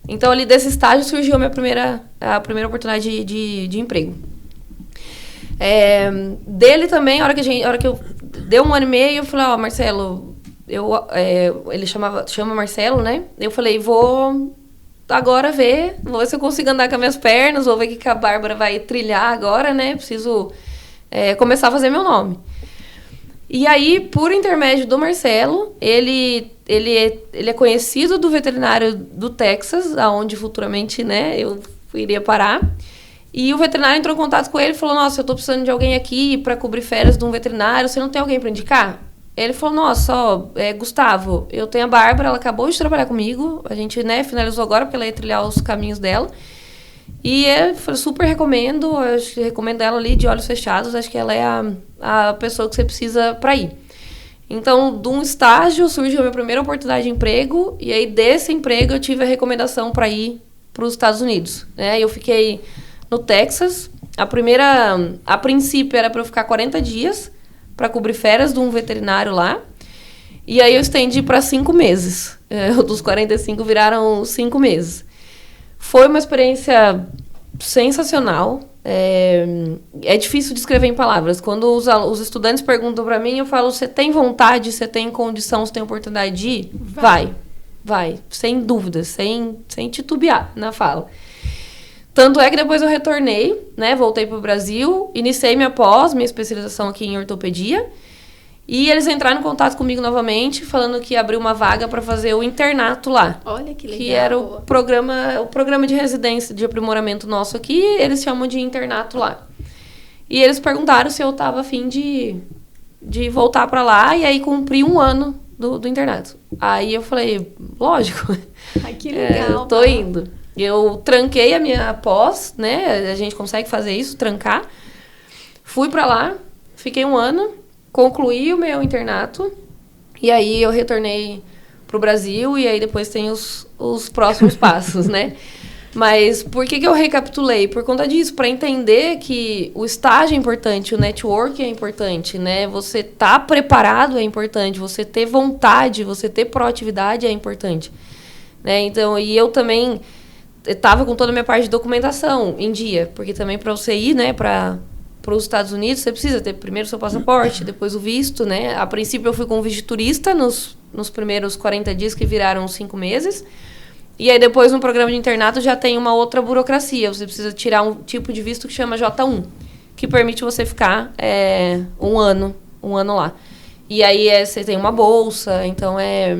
Então, ali desse estágio surgiu a primeira oportunidade de emprego. Dele também, a hora que eu deu 1 ano e meio, eu falei, Marcelo, ele chama Marcelo, né? Eu falei, vou agora vou ver se eu consigo andar com as minhas pernas, vou ver o que a Bárbara vai trilhar agora, né? Preciso começar a fazer meu nome. E aí, por intermédio do Marcelo, ele é conhecido do veterinário do Texas, aonde futuramente, né, eu iria parar. E o veterinário entrou em contato com ele e falou, nossa, eu tô precisando de alguém aqui para cobrir férias de um veterinário, você não tem alguém para indicar? Ele falou, nossa, Gustavo, eu tenho a Bárbara, ela acabou de trabalhar comigo, a gente, né, finalizou agora porque ela ia trilhar os caminhos dela. E eu super recomendo ela ali de olhos fechados, acho que ela é a pessoa que você precisa para ir. Então, de um estágio surgiu a minha primeira oportunidade de emprego, e aí desse emprego eu tive a recomendação para ir para os Estados Unidos, né? Eu fiquei no Texas, a princípio era para eu ficar 40 dias para cobrir férias de um veterinário lá, e aí eu estendi para 5 meses, dos 45 viraram 5 meses. Foi uma experiência sensacional. É difícil descrever em palavras. Quando os estudantes perguntam para mim, eu falo, você tem vontade, você tem condição, você tem oportunidade de ir? Vai. Sem dúvidas, sem titubear na fala. Tanto é que depois eu retornei, né? Voltei para o Brasil, iniciei minha especialização aqui em ortopedia. E eles entraram em contato comigo novamente, falando que abriu uma vaga para fazer o internato lá. Olha que legal. Que era o programa de residência, de aprimoramento nosso aqui, eles chamam de internato lá. E eles perguntaram se eu estava a fim de voltar para lá e aí cumprir 1 ano do internato. Aí eu falei, lógico. Ai, que legal. Eu tô indo. Eu tranquei a minha pós, né? A gente consegue fazer isso, trancar. Fui para lá, fiquei 1 ano. Concluí o meu internato e aí eu retornei pro Brasil e aí depois tem os próximos passos, né? Mas por que eu recapitulei? Por conta disso, para entender que o estágio é importante, o network é importante, né? Você tá preparado é importante, você ter vontade, você ter proatividade é importante, né? Então, e eu também estava com toda a minha parte de documentação em dia, porque também para você ir, né, para os Estados Unidos, você precisa ter primeiro o seu passaporte, depois o visto, né? A princípio, eu fui com visto de turista nos primeiros 40 dias, que viraram 5 meses. E aí, depois, no programa de internato, já tem uma outra burocracia. Você precisa tirar um tipo de visto que chama J1, que permite você ficar 1 ano lá. E aí, você tem uma bolsa, então é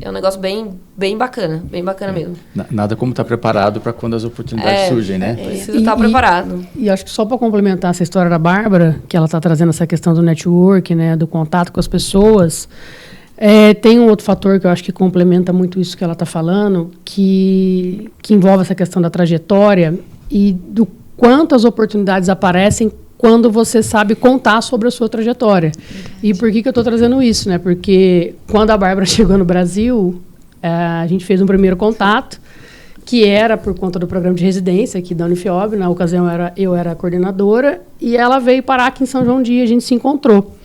um negócio bem bacana mesmo. Nada como estar preparado para quando as oportunidades surgem, né? Precisa estar preparado. E acho que só para complementar essa história da Bárbara, que ela está trazendo essa questão do network, né, do contato com as pessoas, tem um outro fator que eu acho que complementa muito isso que ela está falando, que envolve essa questão da trajetória e do quanto as oportunidades aparecem quando você sabe contar sobre a sua trajetória. Verdade. E por que eu estou trazendo isso, né? Porque quando a Bárbara chegou no Brasil, a gente fez um primeiro contato, que era por conta do programa de residência aqui da Unifiob. Na ocasião, eu era a coordenadora, e ela veio parar aqui em São João Dia, a gente se encontrou.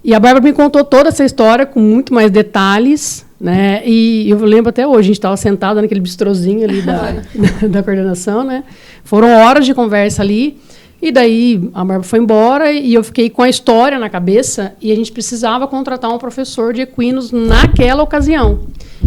E a Bárbara me contou toda essa história com muito mais detalhes, né? E eu lembro até hoje, a gente estava sentada naquele bistrozinho ali da coordenação, né? Foram horas de conversa ali. E daí a Bárbara foi embora e eu fiquei com a história na cabeça e a gente precisava contratar um professor de equinos naquela ocasião.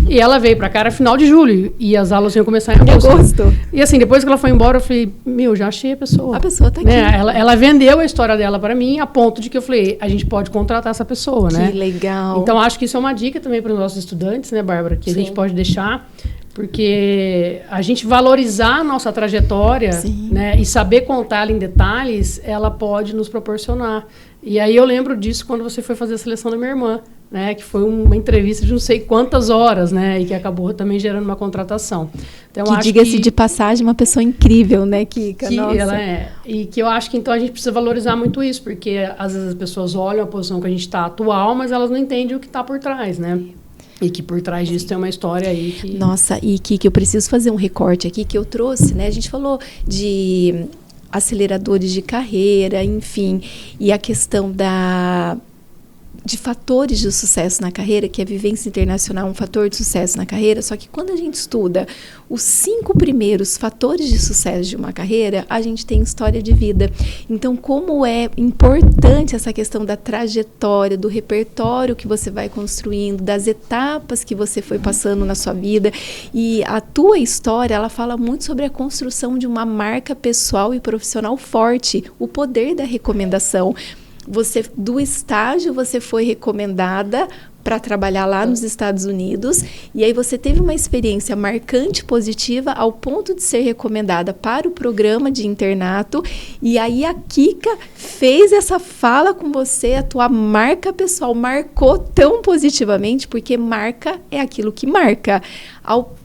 E ela veio para cá, era final de julho, e as aulas iam começar em agosto. E assim, depois que ela foi embora, eu falei, já achei a pessoa. A pessoa está aqui. Né? Ela vendeu a história dela para mim, a ponto de que eu falei, a gente pode contratar essa pessoa, né? Que legal. Então, acho que isso é uma dica também para os nossos estudantes, né, Bárbara? Que a gente pode deixar. Porque a gente valorizar a nossa trajetória, né, e saber contá-la em detalhes, ela pode nos proporcionar. E aí eu lembro disso quando você foi fazer a seleção da minha irmã, né, que foi uma entrevista de não sei quantas horas, né, e que acabou também gerando uma contratação. Então, que diga-se de passagem, uma pessoa incrível, né, Kika? Que Nossa. ela é. E que eu acho que então a gente precisa valorizar muito isso, porque às vezes as pessoas olham a posição que a gente está atual, mas elas não entendem o que está por trás, né? E que por trás disso tem uma história aí que... Nossa, e Kika, eu preciso fazer um recorte aqui que eu trouxe, né? A gente falou de aceleradores de carreira, enfim, e a questão de fatores de sucesso na carreira, que a vivência internacional é um fator de sucesso na carreira, só que quando a gente estuda os 5 primeiros fatores de sucesso de uma carreira, a gente tem história de vida. Então, como é importante essa questão da trajetória, do repertório que você vai construindo, das etapas que você foi passando na sua vida, e a tua história, ela fala muito sobre a construção de uma marca pessoal e profissional forte, o poder da recomendação. Você, do estágio, você foi recomendada para trabalhar lá nos Estados Unidos, e aí você teve uma experiência marcante, positiva, ao ponto de ser recomendada para o programa de internato, e aí a Kika fez essa fala com você, a tua marca pessoal marcou tão positivamente, porque marca é aquilo que marca, ao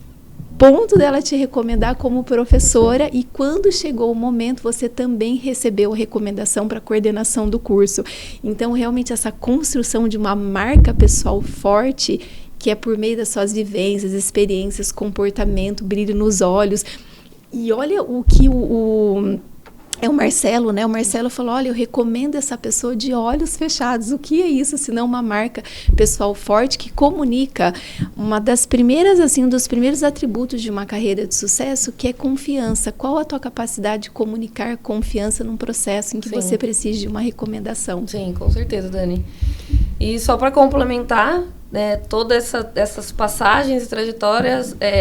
ponto dela te recomendar como professora, e quando chegou o momento, você também recebeu a recomendação para a coordenação do curso. Então, realmente, essa construção de uma marca pessoal forte, que é por meio das suas vivências, experiências, comportamento, brilho nos olhos. E olha o que é o Marcelo, né? O Marcelo falou, olha, eu recomendo essa pessoa de olhos fechados. O que é isso, senão uma marca pessoal forte que comunica? Uma das primeiras, assim, um dos primeiros atributos de uma carreira de sucesso, que é confiança. Qual a tua capacidade de comunicar confiança num processo em que você precise de uma recomendação? Sim, com certeza, Dani. E só para complementar, né, todas essas passagens e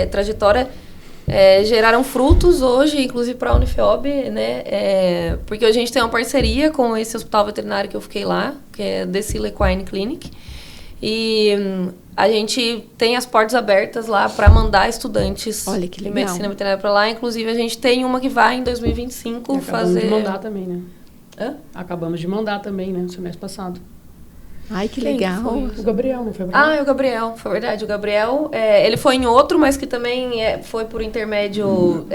trajetória geraram frutos hoje, inclusive para a Unifeob, né? Porque a gente tem uma parceria com esse hospital veterinário que eu fiquei lá, que é The Sila Equine Clinic. E a gente tem as portas abertas lá para mandar estudantes de medicina veterinária para lá. Inclusive, a gente tem uma que vai em 2025 fazer... Acabamos de mandar também, né? Hã? Acabamos de mandar também, né? No semestre passado. Ai, que legal. O Gabriel, não foi? O Gabriel, foi verdade. O Gabriel, ele foi em outro, mas que também foi por intermédio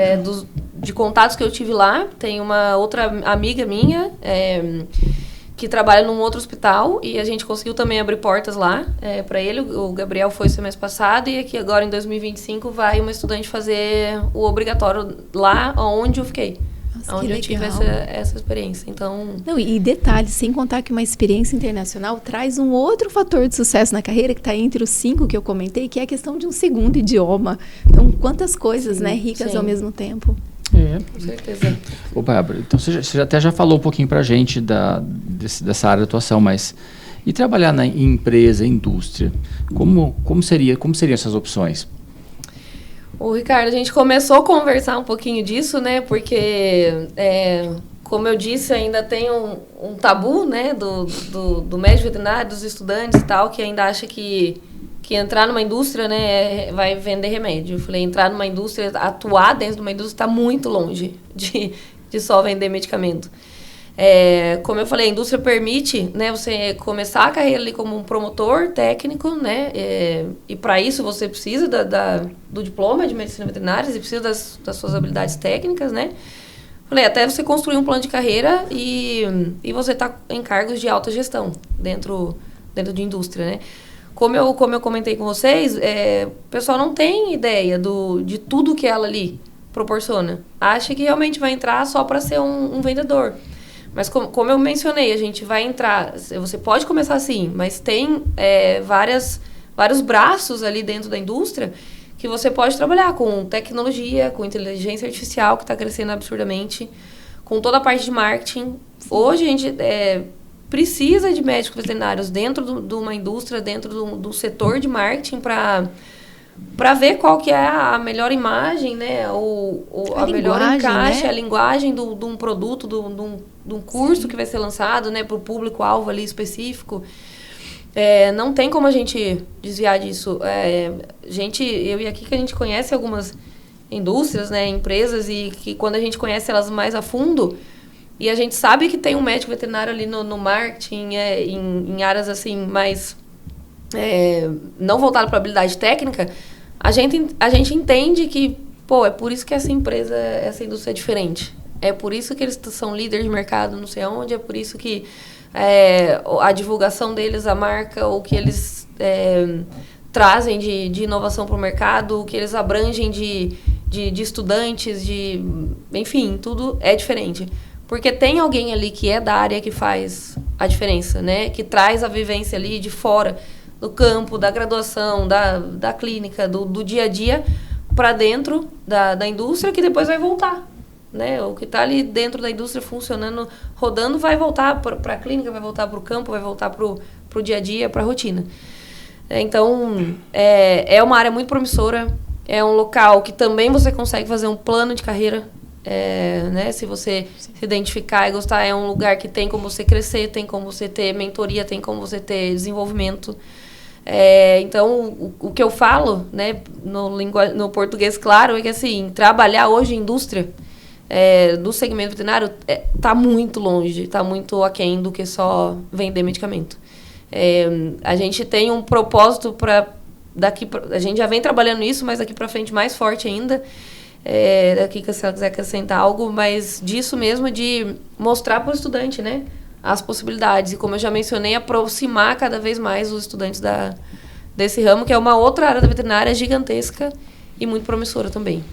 de contatos que eu tive lá. Tem uma outra amiga minha que trabalha num outro hospital e a gente conseguiu também abrir portas lá para ele. O Gabriel foi semestre passado e aqui agora em 2025 vai uma estudante fazer o obrigatório lá onde eu fiquei. Nossa, onde eu tive essa experiência. Então... Não, e detalhe, sem contar que uma experiência internacional traz um outro fator de sucesso na carreira, que está entre os 5 que eu comentei, que é a questão de um segundo idioma. Então, quantas coisas, né, ricas ao mesmo tempo. Com certeza. Ô, Bárbara, então você até já falou um pouquinho para a gente dessa área de atuação, mas e trabalhar em empresa, indústria, como seriam essas opções? O Ricardo, a gente começou a conversar um pouquinho disso, né? Porque, como eu disse, ainda tem um tabu, né? Do médico veterinário, dos estudantes e tal, que ainda acha que entrar numa indústria, né, vai vender remédio. Eu falei, entrar numa indústria, atuar dentro de uma indústria está muito longe de só vender medicamento. Como eu falei, a indústria permite, né, você começar a carreira ali como um promotor técnico, né, e para isso você precisa do diploma de medicina veterinária, você precisa das suas habilidades técnicas, né. Falei, até você construir um plano de carreira e você tá em cargos de alta gestão dentro de indústria, né. Como eu comentei com vocês, o pessoal não tem ideia de tudo que ela ali proporciona. Acha que realmente vai entrar só para ser um vendedor. Mas como eu mencionei, a gente vai entrar... Você pode começar assim, mas tem vários braços ali dentro da indústria que você pode trabalhar com tecnologia, com inteligência artificial, que está crescendo absurdamente, com toda a parte de marketing. Hoje a gente precisa de médicos veterinários dentro de uma indústria, dentro do setor de marketing para ver qual que é a melhor imagem, né? A melhor encaixe, né? A linguagem de um produto, de um curso que vai ser lançado, né? Para o público-alvo ali específico. Não tem como a gente desviar disso. Eu e a Kika, a gente conhece algumas indústrias, né, empresas, e que quando a gente conhece elas mais a fundo, e a gente sabe que tem um médico veterinário ali no marketing, em áreas assim mais não voltado para habilidade técnica, a gente entende que, é por isso que essa indústria é diferente. É por isso que eles são líderes de mercado não sei onde, é por isso que a divulgação deles, a marca, o que eles trazem de inovação para o mercado, o que eles abrangem de estudantes, enfim, tudo é diferente. Porque tem alguém ali que é da área que faz a diferença, né? Que traz a vivência ali de fora do campo, da graduação, da clínica, do dia a dia, para dentro da indústria, que depois vai voltar. Né? O que está ali dentro da indústria funcionando, rodando, vai voltar para a clínica, vai voltar para o campo, vai voltar para o dia a dia, para a rotina. Então, é uma área muito promissora, é um local que também você consegue fazer um plano de carreira, né? Se você se identificar e gostar, é um lugar que tem como você crescer, tem como você ter mentoria, tem como você ter desenvolvimento. Então, o que eu falo, né, no português claro, é que assim, trabalhar hoje em indústria, do segmento veterinário, está muito longe, está muito aquém do que só vender medicamento. A gente tem um propósito a gente já vem trabalhando nisso, mas daqui para frente mais forte ainda. Daqui, se ela quiser acrescentar algo, mas disso mesmo, de mostrar para o estudante, né, as possibilidades. E como eu já mencionei, aproximar cada vez mais os estudantes desse ramo, que é uma outra área da veterinária gigantesca e muito promissora também.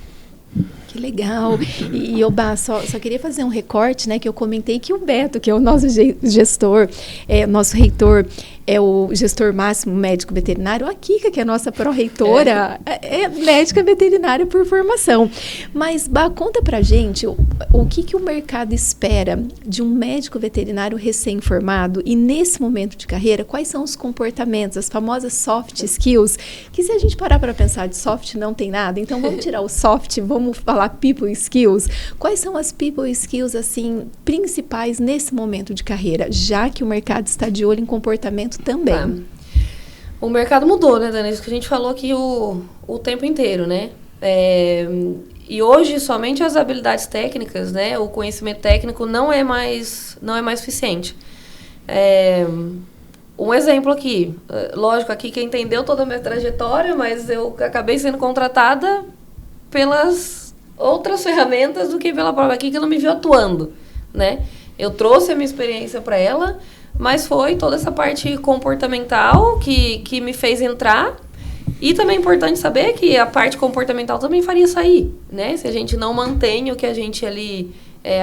Que legal. E Obá, só queria fazer um recorte, né, que eu comentei que o Beto, que é o nosso gestor, nosso reitor, é o gestor máximo médico veterinário, a Kika, que é a nossa pró-reitora, é médica veterinária por formação. Mas, Bá, conta pra gente o que o mercado espera de um médico veterinário recém-formado e nesse momento de carreira, quais são os comportamentos, as famosas soft skills, que se a gente parar para pensar de soft não tem nada, então vamos tirar o soft, vamos falar people skills. Quais são as people skills, assim, principais nesse momento de carreira, já que o mercado está de olho em comportamento também? O mercado mudou, né, Dani? Isso que a gente falou aqui o tempo inteiro, né? E hoje, somente as habilidades técnicas, né, o conhecimento técnico não é mais suficiente. Um exemplo aqui, lógico, aqui quem entendeu toda a minha trajetória, mas eu acabei sendo contratada pelas outras ferramentas do que pela própria Kika, que não me viu atuando, né? Eu trouxe a minha experiência para ela, mas foi toda essa parte comportamental que me fez entrar. E também é importante saber que a parte comportamental também faria sair, né? Se a gente não mantém o que a gente ali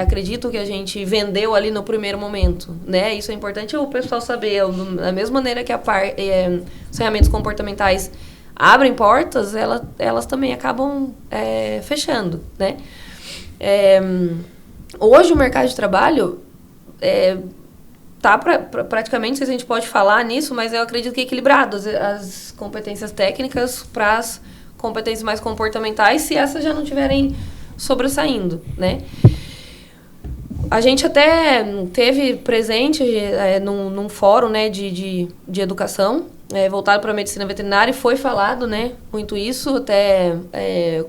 acredita, o que a gente vendeu ali no primeiro momento, né? Isso é importante o pessoal saber. Da mesma maneira que os ferramentas comportamentais abrem portas, elas também acabam fechando, né? Hoje o mercado de trabalho tá praticamente, se a gente pode falar nisso, mas eu acredito que é equilibrado as competências técnicas para as competências mais comportamentais, se essas já não estiverem sobressaindo, né? A gente até teve presente num fórum, né, de educação, voltado para a medicina veterinária, e foi falado, né, muito isso, até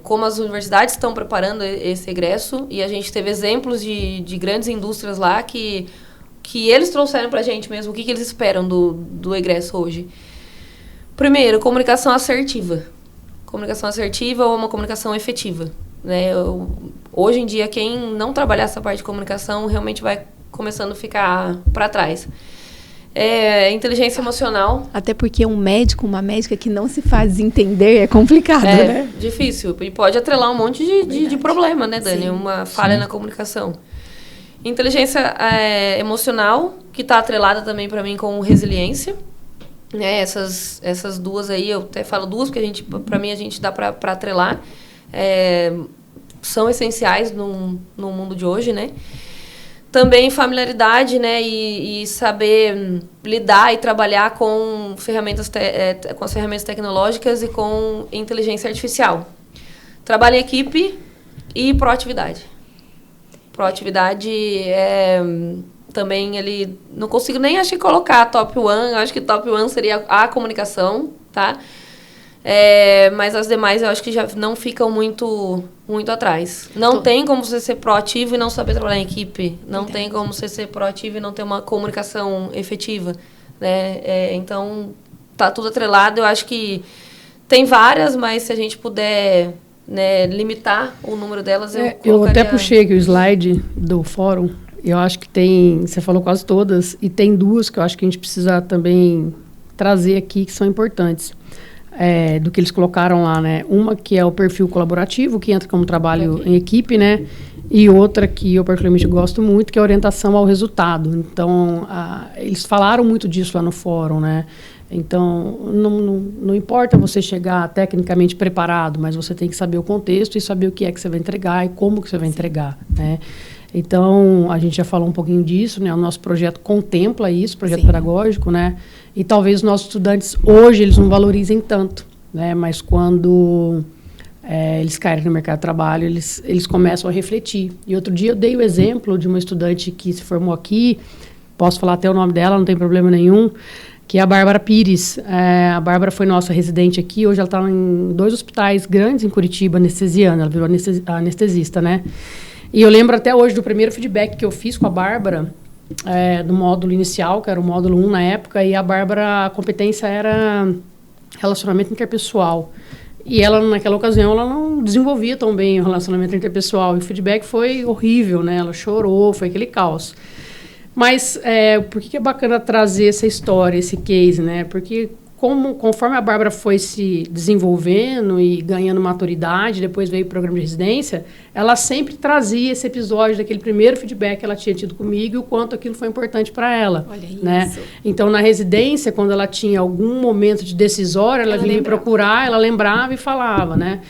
como as universidades estão preparando esse egresso, e a gente teve exemplos de grandes indústrias lá que eles trouxeram para a gente mesmo, o que eles esperam do egresso hoje. Primeiro, comunicação assertiva. Comunicação assertiva ou uma comunicação efetiva, né? Hoje em dia, quem não trabalhar essa parte de comunicação realmente vai começando a ficar para trás. Inteligência emocional. Até porque um médico, uma médica que não se faz entender é complicado, né? É difícil. E pode atrelar um monte de problema, né, Dani? Sim. Uma falha na comunicação. Inteligência emocional, que está atrelada também para mim com resiliência. Né? Essas duas aí, eu até falo duas, porque para mim a gente dá para atrelar. São essenciais no mundo de hoje, né? Também familiaridade, né? E saber lidar e trabalhar com com as ferramentas tecnológicas e com inteligência artificial. Trabalho em equipe e proatividade. Proatividade também ele... Não consigo nem, acho que, colocar top 1. Eu acho que top 1 seria a comunicação, tá? Mas as demais eu acho que já não ficam muito atrás. Não tem como você ser proativo e não saber trabalhar em equipe. Não tem como você ser proativo e não ter uma comunicação efetiva, né? Então, tá tudo atrelado. Eu acho que tem várias, mas se a gente puder, né, limitar o número delas, eu até puxei aqui o slide do fórum. Eu acho que tem... Você falou quase todas. E tem duas que eu acho que a gente precisa também trazer aqui, que são importantes. Do que eles colocaram lá, né? Uma que é o perfil colaborativo, que entra como trabalho em equipe, né? E outra que eu particularmente gosto muito, que é a orientação ao resultado. Então, eles falaram muito disso lá no fórum, né? Então, não importa você chegar tecnicamente preparado, mas você tem que saber o contexto e saber o que é que você vai entregar e como que você vai entregar, né? Então, a gente já falou um pouquinho disso, né? O nosso projeto contempla isso, projeto pedagógico, né? E talvez os nossos estudantes, hoje, eles não valorizem tanto, né? Mas quando eles caírem no mercado de trabalho, eles começam a refletir. E outro dia eu dei o exemplo de uma estudante que se formou aqui, posso falar até o nome dela, não tem problema nenhum, que é a Bárbara Pires. A Bárbara foi nossa residente aqui, hoje ela está em 2 hospitais grandes em Curitiba, anestesiana, ela virou anestesista, né? E eu lembro até hoje do primeiro feedback que eu fiz com a Bárbara, do módulo inicial, que era o módulo 1 na época, e a Bárbara, a competência era relacionamento interpessoal. E ela, naquela ocasião, ela não desenvolvia tão bem o relacionamento interpessoal. E o feedback foi horrível, né? Ela chorou, foi aquele caos. Mas por que é bacana trazer essa história, esse case, né? Porque conforme a Bárbara foi se desenvolvendo e ganhando maturidade, depois veio o programa de residência, ela sempre trazia esse episódio daquele primeiro feedback que ela tinha tido comigo e o quanto aquilo foi importante para ela. Olha né? isso. Então, na residência, quando ela tinha algum momento de decisório, ela vinha me procurar, ela lembrava e falava, né?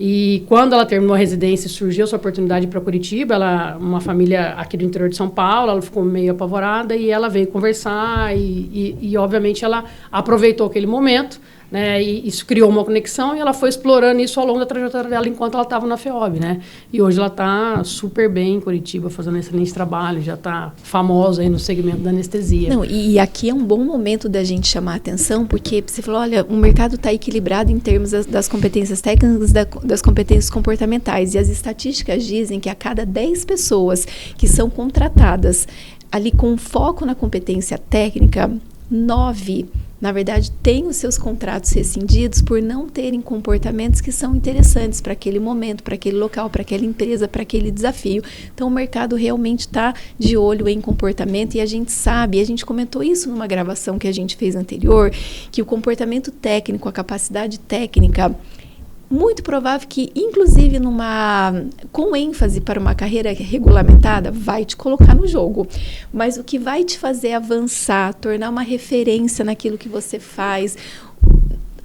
E quando ela terminou a residência, surgiu essa oportunidade para Curitiba, uma família aqui do interior de São Paulo, ela ficou meio apavorada e ela veio conversar e obviamente, ela aproveitou aquele momento, né? E isso criou uma conexão e ela foi explorando isso ao longo da trajetória dela enquanto ela estava na FEOB, né? E hoje ela está super bem em Curitiba, fazendo um excelente trabalho, já está famosa aí no segmento da anestesia. Não, e aqui é um bom momento da gente chamar a atenção, porque você falou, olha, o mercado está equilibrado em termos das competências técnicas, das competências comportamentais, e as estatísticas dizem que a cada 10 pessoas que são contratadas ali com foco na competência técnica, 9 na verdade, têm os seus contratos rescindidos por não terem comportamentos que são interessantes para aquele momento, para aquele local, para aquela empresa, para aquele desafio. Então, o mercado realmente está de olho em comportamento e a gente sabe, a gente comentou isso numa gravação que a gente fez anterior, que o comportamento técnico, a capacidade técnica, muito provável que, inclusive, com ênfase para uma carreira regulamentada, vai te colocar no jogo. Mas o que vai te fazer avançar, tornar uma referência naquilo que você faz,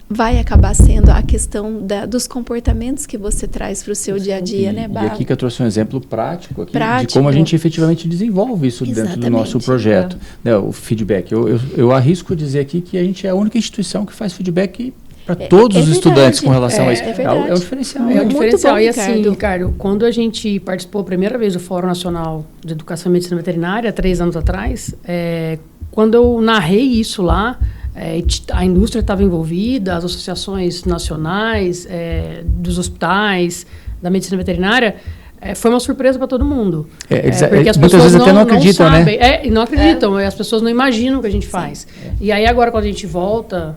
vai acabar sendo a questão dos comportamentos que você traz para o seu dia a dia, né, Bárbara? E aqui que eu trouxe um exemplo prático aqui de como a gente efetivamente desenvolve isso dentro do nosso projeto. Né, o feedback. Eu arrisco dizer aqui que a gente é a única instituição que faz feedback para todos os estudantes com relação a isso. É o diferencial. É o diferencial. Bom, e assim, Ricardo, quando a gente participou a primeira vez do Fórum Nacional de Educação e Medicina Veterinária, 3 anos atrás, quando eu narrei isso lá, a indústria estava envolvida, as associações nacionais, dos hospitais, da medicina veterinária, foi uma surpresa para todo mundo. Porque as pessoas até não acreditam, não sabem, né? Não acreditam, as pessoas não imaginam o que a gente faz. E aí agora, quando a gente voltou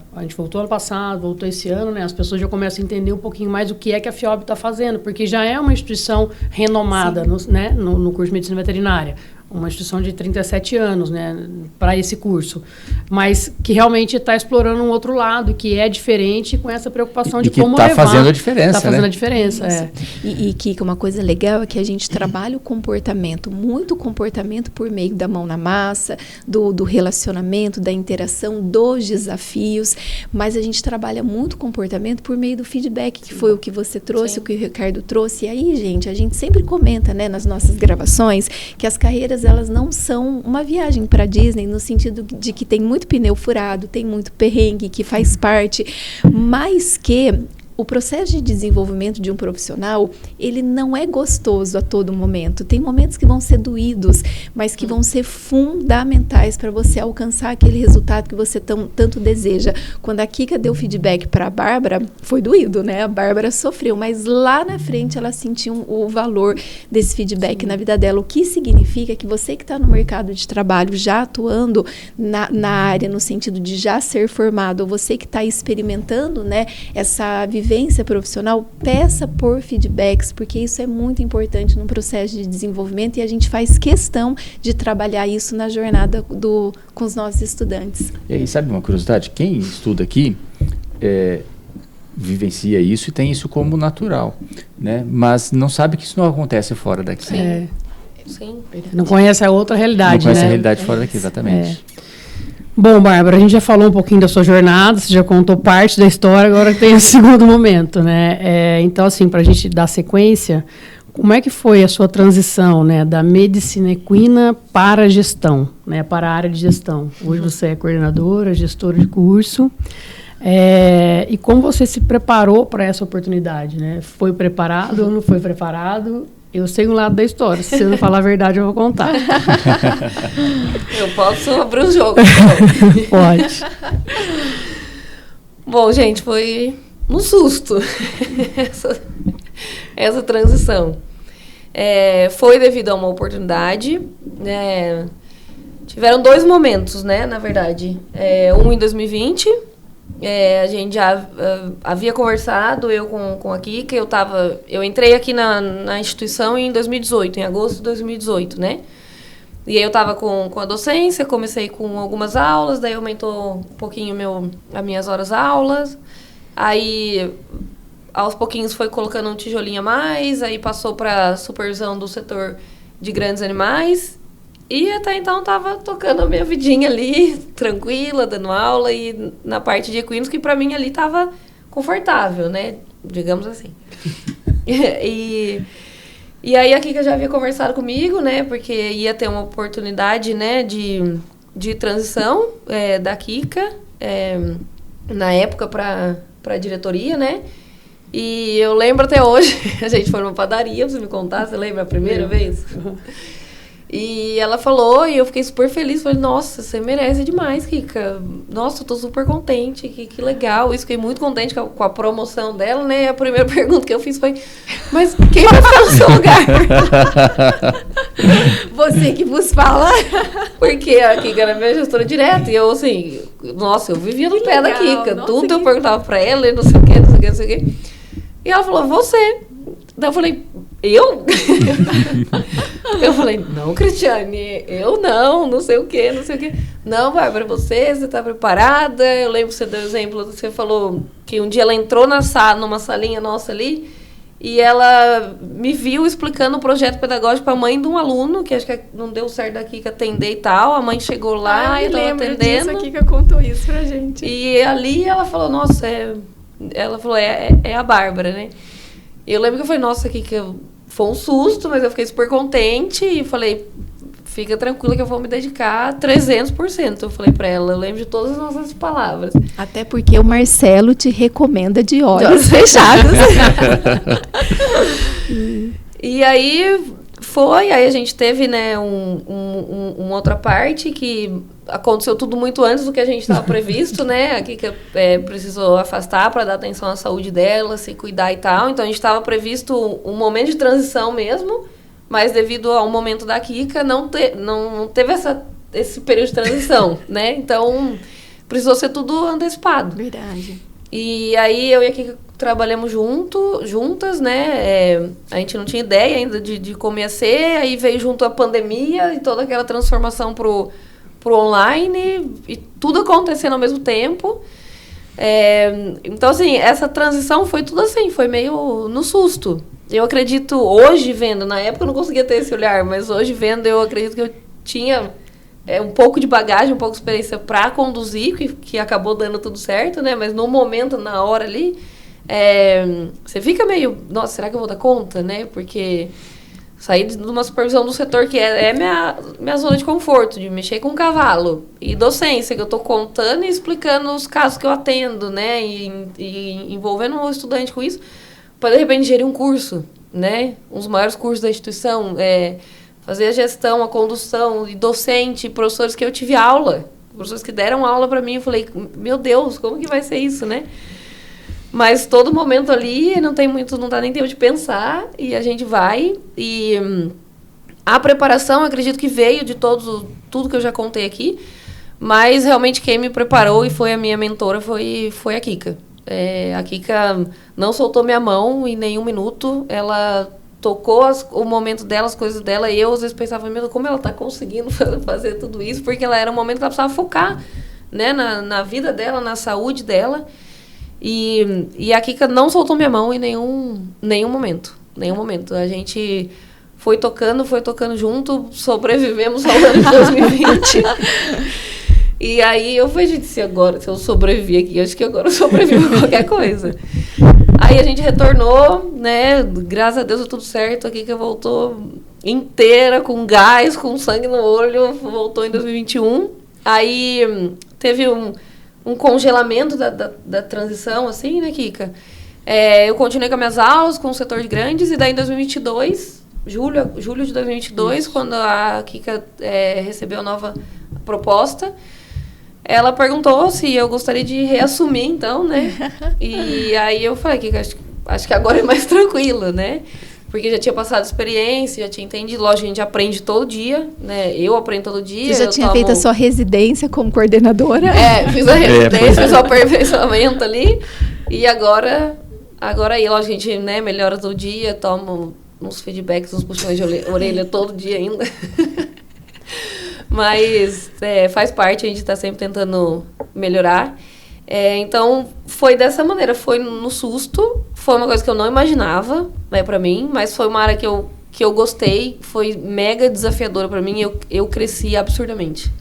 ano passado, voltou esse ano, né? As pessoas já começam a entender um pouquinho mais o que é que a FEOB está fazendo, porque já é uma instituição renomada no curso de medicina veterinária. Uma instituição de 37 anos, né, para esse curso, mas que realmente está explorando um outro lado, que é diferente, com essa preocupação de como levar. Está fazendo a diferença, Está fazendo a diferença, E Kika, uma coisa legal é que a gente trabalha o comportamento, muito comportamento por meio da mão na massa, do relacionamento, da interação, dos desafios, mas a gente trabalha muito comportamento por meio do feedback, que foi o que você trouxe, o que o Ricardo trouxe. E aí, gente, a gente sempre comenta, né, nas nossas gravações, que as carreiras elas não são uma viagem para Disney, no sentido de que tem muito pneu furado, tem muito perrengue, que faz parte, mas que o processo de desenvolvimento de um profissional, ele não é gostoso a todo momento. Tem momentos que vão ser doídos, mas que vão ser fundamentais para você alcançar aquele resultado que você tanto deseja. Quando a Kika deu feedback para a Bárbara, foi doído, né? A Bárbara sofreu, mas lá na frente ela sentiu o valor desse feedback na vida dela. O que significa que você que está no mercado de trabalho, já atuando na área, no sentido de já ser formado, ou você que está experimentando, né, essa vivência profissional, peça por feedbacks, porque isso é muito importante no processo de desenvolvimento e a gente faz questão de trabalhar isso na jornada com os nossos estudantes. E aí, sabe uma curiosidade? Quem estuda aqui vivencia isso e tem isso como natural, né? Mas não sabe que isso não acontece fora daqui. Sim. Não conhece a outra realidade, não conhece né? a realidade fora daqui, exatamente. Bom, Bárbara, a gente já falou um pouquinho da sua jornada, você já contou parte da história, agora tem o segundo momento, né? Então, assim, para a gente dar sequência, como é que foi a sua transição, né, da medicina equina para a gestão, né, para a área de gestão? Hoje você é coordenadora, gestora de curso. E como você se preparou para essa oportunidade, né? Foi preparado ou não foi preparado? Eu sei um lado da história. Se você não falar a verdade, eu vou contar. Eu posso abrir o jogo. Então. Pode. Bom, gente, foi um susto essa transição. Foi devido a uma oportunidade. Tiveram 2 momentos, né, na verdade. Um em 2020. A gente já havia conversado, eu com a Kika, eu entrei aqui na instituição em 2018, em agosto de 2018, né? E aí eu estava com a docência, comecei com algumas aulas, daí aumentou um pouquinho as minhas horas aulas, aí aos pouquinhos foi colocando um tijolinho a mais, aí passou para supervisão do setor de grandes animais. E até então estava tocando a minha vidinha ali, tranquila, dando aula, e na parte de equinos, que para mim ali estava confortável, né? Digamos assim. E aí a Kika já havia conversado comigo, né? Porque ia ter uma oportunidade, né, de transição da Kika, na época para a diretoria, né? E eu lembro até hoje, a gente foi numa padaria, pra você me contar, você lembra a primeira vez? E ela falou, e eu fiquei super feliz. Falei, nossa, você merece demais, Kika. Nossa, eu tô super contente, que legal. Isso, fiquei muito contente com a promoção dela, né? E a primeira pergunta que eu fiz foi, mas quem vai ficar no seu lugar? Você que vos fala. Porque a Kika era minha gestora direta. E eu, assim, nossa, eu vivia no pé da Kika. Nossa, tudo eu perguntava pra ela, e não sei o que, não sei o que, não sei o que. E ela falou, você. Daí eu falei, eu? Eu falei, não, Cristiane, eu não sei o quê, não sei o quê. Não, Bárbara, você tá preparada? Eu lembro que você deu exemplo, você falou que um dia ela entrou numa salinha nossa ali, e ela me viu explicando o projeto pedagógico para a mãe de um aluno, que acho que não deu certo daqui que atender e tal. A mãe chegou lá e estava atendendo. Disso, a Kika contou isso pra gente. E ali ela falou, nossa, ela falou, é a Bárbara, né? E eu lembro que eu falei, nossa, Kika, foi um susto, mas eu fiquei super contente e falei, fica tranquila que eu vou me dedicar 300%. Eu falei pra ela, eu lembro de todas as nossas palavras. Até porque o Marcelo te recomenda de olhos fechados. E aí aí a gente teve, né, uma outra parte que aconteceu tudo muito antes do que a gente estava previsto, né? A Kika precisou afastar para dar atenção à saúde dela, se cuidar e tal. Então a gente estava previsto um momento de transição mesmo, mas devido ao momento da Kika não teve esse período de transição, né? Então precisou ser tudo antecipado. Verdade. E aí eu e a Kika trabalhamos juntas, né? A gente não tinha ideia ainda de como ia ser, aí veio junto a pandemia e toda aquela transformação pro online, e tudo acontecendo ao mesmo tempo. Então, assim, essa transição foi tudo assim, foi meio no susto. Eu acredito, hoje vendo, na época eu não conseguia ter esse olhar, mas hoje vendo, eu acredito que eu tinha um pouco de bagagem, um pouco de experiência para conduzir, que acabou dando tudo certo, né? Mas no momento, na hora ali, você fica meio, nossa, será que eu vou dar conta, né? Porque Saí de uma supervisão do setor que é minha zona de conforto, de mexer com cavalo. E docência, que eu estou contando e explicando os casos que eu atendo, né? E envolvendo o estudante com isso, para, de repente, gerir um curso, né? Um dos maiores cursos da instituição. Fazer a gestão, a condução, e docente, professores que eu tive aula. Professores que deram aula para mim. Eu falei, meu Deus, como que vai ser isso, né? Mas todo momento ali não dá nem tempo de pensar, e a gente vai. E a preparação, acredito que veio de tudo que eu já contei aqui, mas realmente quem me preparou e foi a minha mentora foi a Kika. A Kika não soltou minha mão em nenhum minuto, ela tocou o momento dela, as coisas dela, e eu às vezes pensava, meu Deus, como ela está conseguindo fazer tudo isso, porque era um momento que ela precisava focar, né, na vida dela, na saúde dela. E a Kika não soltou minha mão em nenhum momento. A gente foi tocando junto, sobrevivemos ao ano de 2020. E aí eu falei, gente, se eu sobrevivi aqui, acho que agora eu sobrevivo a qualquer coisa. Aí a gente retornou, né? Graças a Deus deu tudo certo. A Kika voltou inteira, com gás, com sangue no olho, voltou em 2021. Aí teve um congelamento da transição, assim, né, Kika? Eu continuei com as minhas aulas, com o setor de grandes, e daí em 2022, julho de 2022, isso, quando a Kika recebeu a nova proposta, ela perguntou se eu gostaria de reassumir, então, né? E aí eu falei, Kika, acho que agora é mais tranquilo, né? Porque já tinha passado experiência, já tinha entendido. Lógico, a gente aprende todo dia, né? Eu aprendo todo dia. Você já tinha feito a sua residência como coordenadora? Fiz a residência, fiz o aperfeiçoamento ali. E agora aí, lógico, a gente, né, melhora todo dia, toma uns feedbacks, uns puxões de orelha todo dia ainda. Mas faz parte, a gente está sempre tentando melhorar. Então, foi dessa maneira, foi no susto, foi uma coisa que eu não imaginava, né, pra mim, mas foi uma área que eu gostei, foi mega desafiadora pra mim, eu cresci absurdamente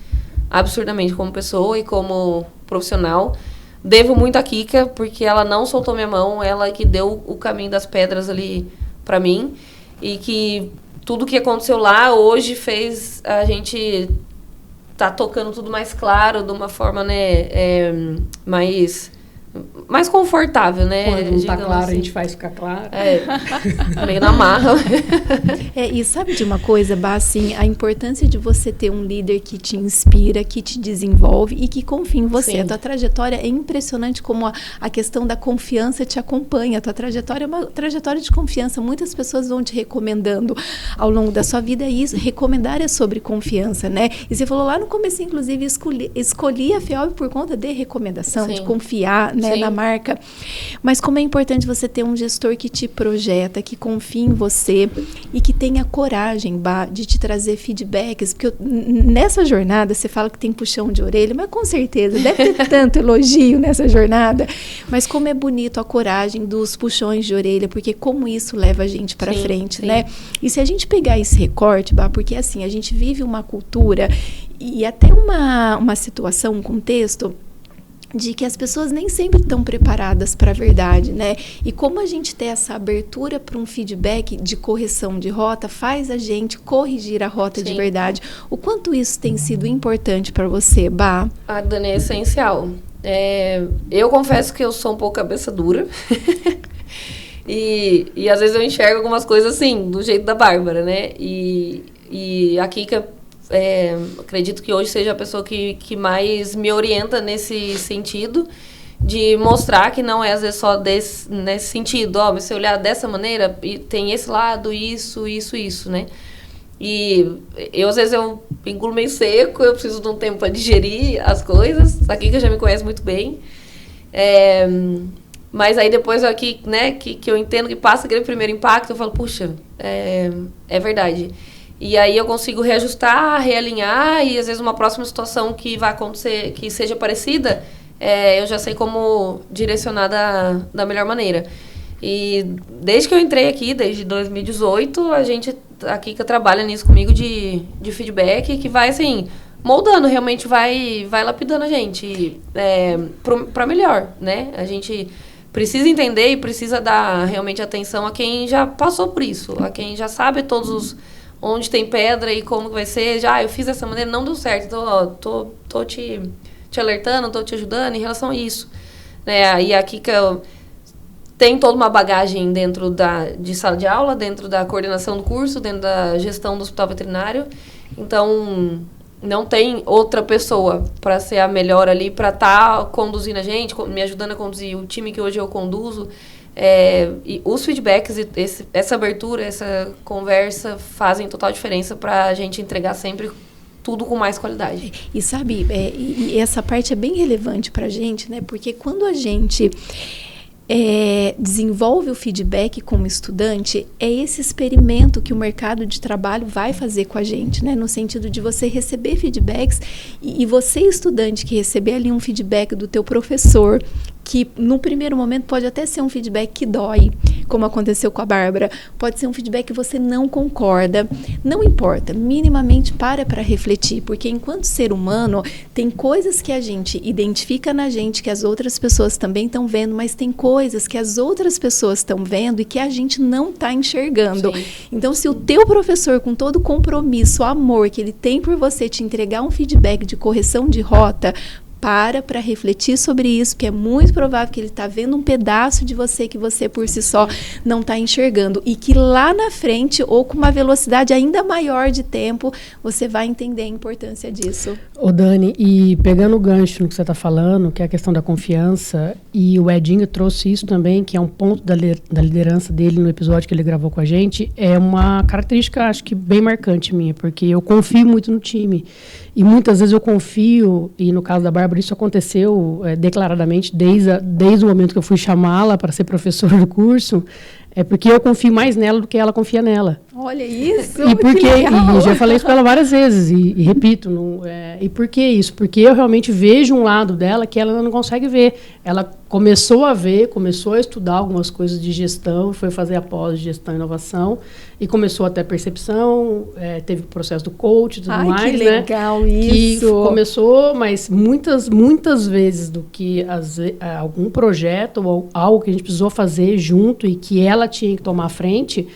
como pessoa e como profissional. Devo muito à Kika, porque ela não soltou minha mão, ela que deu o caminho das pedras ali pra mim, e que tudo que aconteceu lá hoje fez a gente tá tocando tudo mais claro, de uma forma, né, mais confortável, né? Quando não tá claro, assim. a gente faz ficar claro. Meio na marra. E sabe de uma coisa, Bá, assim, a importância de você ter um líder que te inspira, que te desenvolve e que confia em você. Sim. A tua trajetória é impressionante como a questão da confiança te acompanha. A tua trajetória é uma trajetória de confiança. Muitas pessoas vão te recomendando ao longo da sua vida, e isso, recomendar é sobre confiança, né? E você falou lá no começo, inclusive, escolhi a FEOB por conta de recomendação, Sim. de confiar, né, na marca. Mas como é importante você ter um gestor que te projeta, que confie em você e que tenha coragem, Bá, de te trazer feedbacks, porque nessa jornada você fala que tem puxão de orelha, mas com certeza deve ter tanto elogio nessa jornada, mas como é bonito a coragem dos puxões de orelha, porque como isso leva a gente para frente, sim. né? E se a gente pegar esse recorte, Bá, porque assim, a gente vive uma cultura e até uma situação, um contexto de que as pessoas nem sempre estão preparadas para a verdade, né? E como a gente tem essa abertura para um feedback de correção de rota, faz a gente corrigir a rota Sim. de verdade. O quanto isso tem sido importante para você, Bá? Dani, é essencial. Eu confesso que eu sou um pouco cabeça dura. e às vezes eu enxergo algumas coisas assim, do jeito da Bárbara, né? E a Kika... acredito que hoje seja a pessoa que mais me orienta nesse sentido, de mostrar que não é às vezes só nesse sentido, mas se olhar dessa maneira, tem esse lado, isso, né? E às vezes eu engulo meio seco, eu preciso de um tempo para digerir as coisas. Aqui que já me conhece muito bem. Mas aí depois aqui, né, que eu entendo que passa aquele primeiro impacto, eu falo, puxa, é verdade. E aí eu consigo reajustar, realinhar, e às vezes uma próxima situação que vai acontecer, que seja parecida, eu já sei como direcionar da melhor maneira. E desde que eu entrei aqui, desde 2018, a Kika trabalha nisso comigo de feedback, que vai assim, moldando, realmente vai lapidando a gente para melhor, né? A gente precisa entender e precisa dar realmente atenção a quem já passou por isso, a quem já sabe onde tem pedra e como vai ser. Já, eu fiz dessa maneira, não deu certo, então, tô te alertando, tô te ajudando em relação a isso. Né? E aqui que eu tem toda uma bagagem dentro de sala de aula, dentro da coordenação do curso, dentro da gestão do hospital veterinário. Então, não tem outra pessoa para ser a melhor ali, para estar conduzindo a gente, me ajudando a conduzir o time que hoje eu conduzo. E os feedbacks, essa abertura, essa conversa fazem total diferença para a gente entregar sempre tudo com mais qualidade. E sabe, e essa parte é bem relevante para a gente, né? Porque quando a gente desenvolve o feedback como estudante, é esse experimento que o mercado de trabalho vai fazer com a gente, né? No sentido de você receber feedbacks e você, estudante, que receber ali um feedback do teu professor, que no primeiro momento pode até ser um feedback que dói, como aconteceu com a Bárbara, pode ser um feedback que você não concorda, não importa, minimamente para refletir, porque enquanto ser humano, tem coisas que a gente identifica na gente, que as outras pessoas também estão vendo, mas tem coisas que as outras pessoas estão vendo e que a gente não está enxergando. Sim. Então, se o teu professor, com todo o compromisso, o amor que ele tem por você, te entregar um feedback de correção de rota, para refletir sobre isso, que é muito provável que ele está vendo um pedaço de você que você por si só não está enxergando, e que lá na frente, ou com uma velocidade ainda maior de tempo, você vai entender a importância disso. Ô Dani, e pegando o gancho no que você está falando, que é a questão da confiança, e o Edinho trouxe isso também, que é um ponto da liderança dele no episódio que ele gravou com a gente, é uma característica, acho que bem marcante minha, porque eu confio muito no time. E muitas vezes eu confio, e no caso da Bárbara isso aconteceu declaradamente desde o momento que eu fui chamá-la para ser professora do curso, porque eu confio mais nela do que ela confia nela. Olha isso! E já falei isso para ela várias vezes, e repito, e por que isso? Porque eu realmente vejo um lado dela que ela não consegue ver. Ela começou a estudar algumas coisas de gestão, foi fazer a pós de gestão e inovação, e começou até percepção, teve o processo do coach e tudo mais. Que legal, né? isso! Que começou, mas muitas vezes do que algum projeto ou algo que a gente precisou fazer junto e que ela tinha que tomar a frente,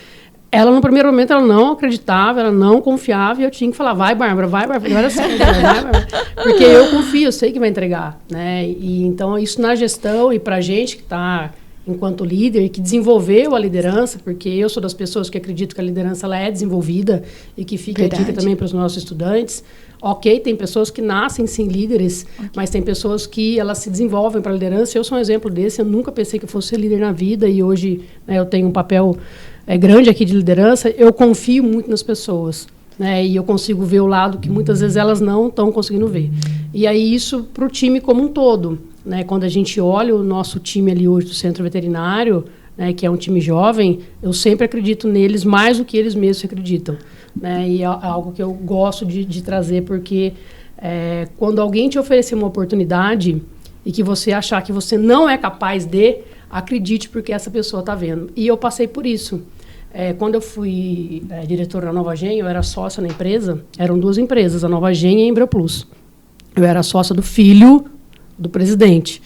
ela, no primeiro momento, ela não acreditava, ela não confiava, e eu tinha que falar, vai, Bárbara, agora sim, vai, Bárbara. Porque eu confio, eu sei que vai entregar, né? E, então, isso na gestão, e para a gente que está, enquanto líder, que desenvolveu a liderança, porque eu sou das pessoas que acredito que a liderança ela é desenvolvida, e que fica a dica também para os nossos estudantes. Ok, tem pessoas que nascem sim líderes, mas tem pessoas que elas se desenvolvem para a liderança. Eu sou um exemplo desse, eu nunca pensei que eu fosse ser líder na vida, e hoje, né, eu tenho um papel grande aqui de liderança. Eu confio muito nas pessoas, né, e eu consigo ver o lado que muitas vezes elas não estão conseguindo ver. E aí isso para o time como um todo, né, quando a gente olha o nosso time ali hoje do Centro Veterinário, né, que é um time jovem, eu sempre acredito neles mais do que eles mesmos acreditam. Né, e é algo que eu gosto de trazer, porque quando alguém te oferecer uma oportunidade e que você achar que você não é capaz acredite, porque essa pessoa está vendo. E eu passei por isso. Quando eu fui diretora da Nova Gen, eu era sócia na empresa, eram duas empresas, a Nova Gen e a Embrio Plus. Eu era sócia do filho do presidente.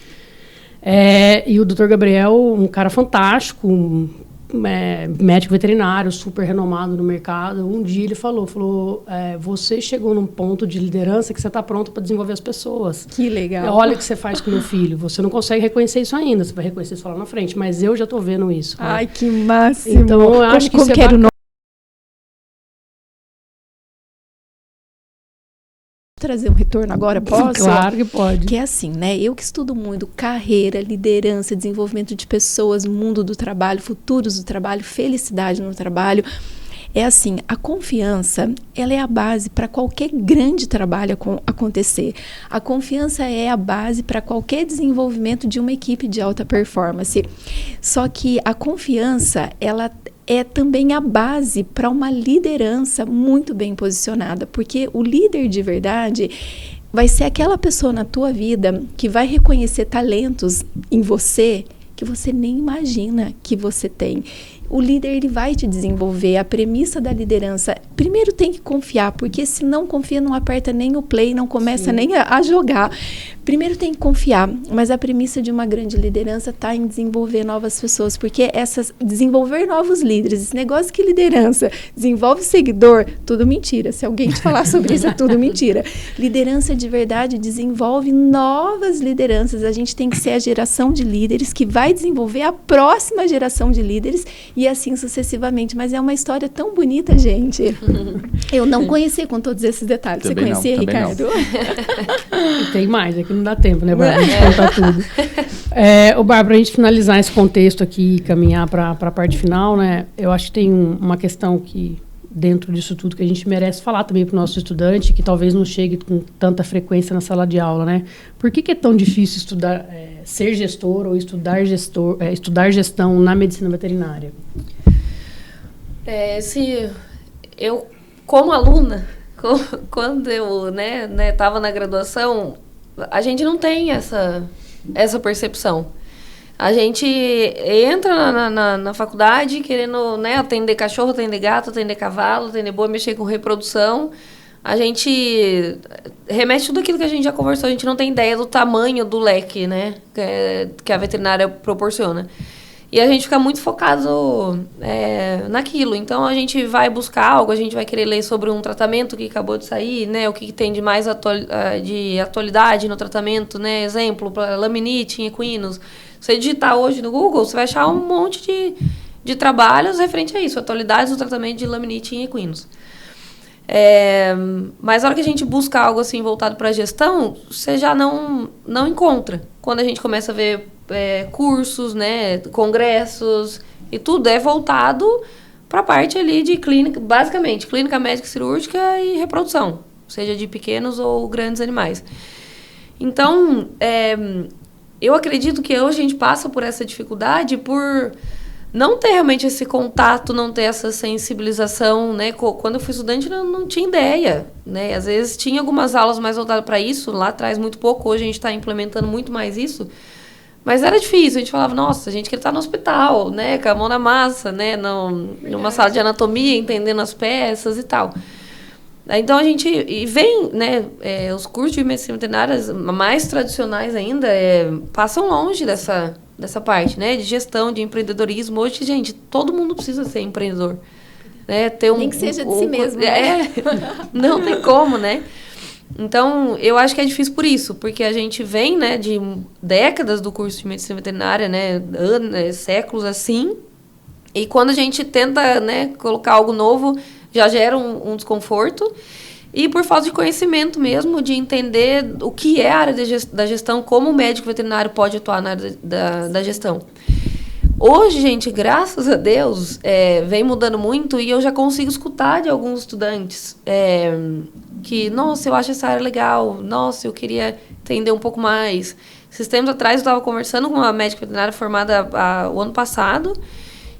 E o Dr. Gabriel, um cara fantástico, médico veterinário, super renomado no mercado, um dia ele falou, você chegou num ponto de liderança que você está pronto para desenvolver as pessoas. Que legal. Olha o que você faz com meu filho. Você não consegue reconhecer isso ainda, você vai reconhecer isso lá na frente, mas eu já estou vendo isso. Ai, né? Que máximo. Então, eu acho que isso é bacana. Trazer um retorno agora, posso? Claro que pode. Que é assim, né? Eu que estudo muito carreira, liderança, desenvolvimento de pessoas, mundo do trabalho, futuros do trabalho, felicidade no trabalho. É assim, a confiança, ela é a base para qualquer grande trabalho acontecer. A confiança é a base para qualquer desenvolvimento de uma equipe de alta performance. Só que a confiança, ela é também a base para uma liderança muito bem posicionada, porque o líder de verdade vai ser aquela pessoa na tua vida que vai reconhecer talentos em você que você nem imagina que você tem. o líder ele vai te desenvolver. A premissa da liderança, primeiro tem que confiar, porque se não confia, não aperta nem o play, não começa nem a jogar. Primeiro tem que confiar, mas a premissa de uma grande liderança está em desenvolver novas pessoas, porque desenvolver novos líderes, esse negócio que liderança desenvolve seguidor, tudo mentira. Se alguém te falar sobre isso, é tudo mentira. Liderança de verdade desenvolve novas lideranças. A gente tem que ser a geração de líderes que vai desenvolver a próxima geração de líderes e assim sucessivamente. Mas é uma história tão bonita, gente. Eu não conhecia com todos esses detalhes. Também você conhecia, não, Ricardo? E tem mais, é que não dá tempo, né, Bárbara? A gente contar tudo. Bárbara, a gente finalizar esse contexto aqui e caminhar para a parte final, né? Eu acho que tem uma questão que, dentro disso tudo, que a gente merece falar também para o nosso estudante, que talvez não chegue com tanta frequência na sala de aula, né? Por que é tão difícil estudar, ser gestor ou estudar gestão na medicina veterinária? Eu, como aluna, quando eu estava na graduação, a gente não tem essa percepção. A gente entra na faculdade querendo, né, atender cachorro, atender gato, atender cavalo, atender boi, mexer com reprodução. A gente remete tudo aquilo que a gente já conversou. A gente não tem ideia do tamanho do leque, né, que a veterinária proporciona. E a gente fica muito focado naquilo. Então, a gente vai buscar algo, a gente vai querer ler sobre um tratamento que acabou de sair, né? O que tem de mais de atualidade no tratamento, né? Exemplo, para laminite em equinos. Você digitar hoje no Google, você vai achar um monte de trabalhos referente a isso. Atualidades no tratamento de laminite em equinos. Mas na hora que a gente busca algo assim voltado para a gestão, você já não encontra. Quando a gente começa a ver cursos, né, congressos e tudo é voltado para a parte ali de clínica, basicamente, clínica médica cirúrgica e reprodução, seja de pequenos ou grandes animais. Então, eu acredito que hoje a gente passa por essa dificuldade por não ter realmente esse contato, não ter essa sensibilização, né? Quando eu fui estudante, eu não tinha ideia, né? Às vezes tinha algumas aulas mais voltadas para isso, lá atrás muito pouco, hoje a gente está implementando muito mais isso, mas era difícil, a gente falava, nossa, a gente quer estar no hospital, né? Com a mão na massa, né? Numa sala de anatomia, entendendo as peças e tal. Então a gente vem, né? Os cursos de medicina veterinária mais tradicionais ainda passam longe dessa parte, né? De gestão, de empreendedorismo. Hoje, gente, todo mundo precisa ser empreendedor, né? Nem que seja de si mesmo. Né? Não tem como, né? Então, eu acho que é difícil por isso, porque a gente vem, né, de décadas do curso de medicina veterinária, né, séculos assim, e quando a gente tenta, né, colocar algo novo, já gera um desconforto, e por falta de conhecimento mesmo, de entender o que é a área da gestão, como o médico veterinário pode atuar na área da gestão. Hoje, gente, graças a Deus, vem mudando muito e eu já consigo escutar de alguns estudantes que, nossa, eu acho essa área legal, nossa, eu queria entender um pouco mais. Esses tempos atrás eu estava conversando com uma médica veterinária formada o ano passado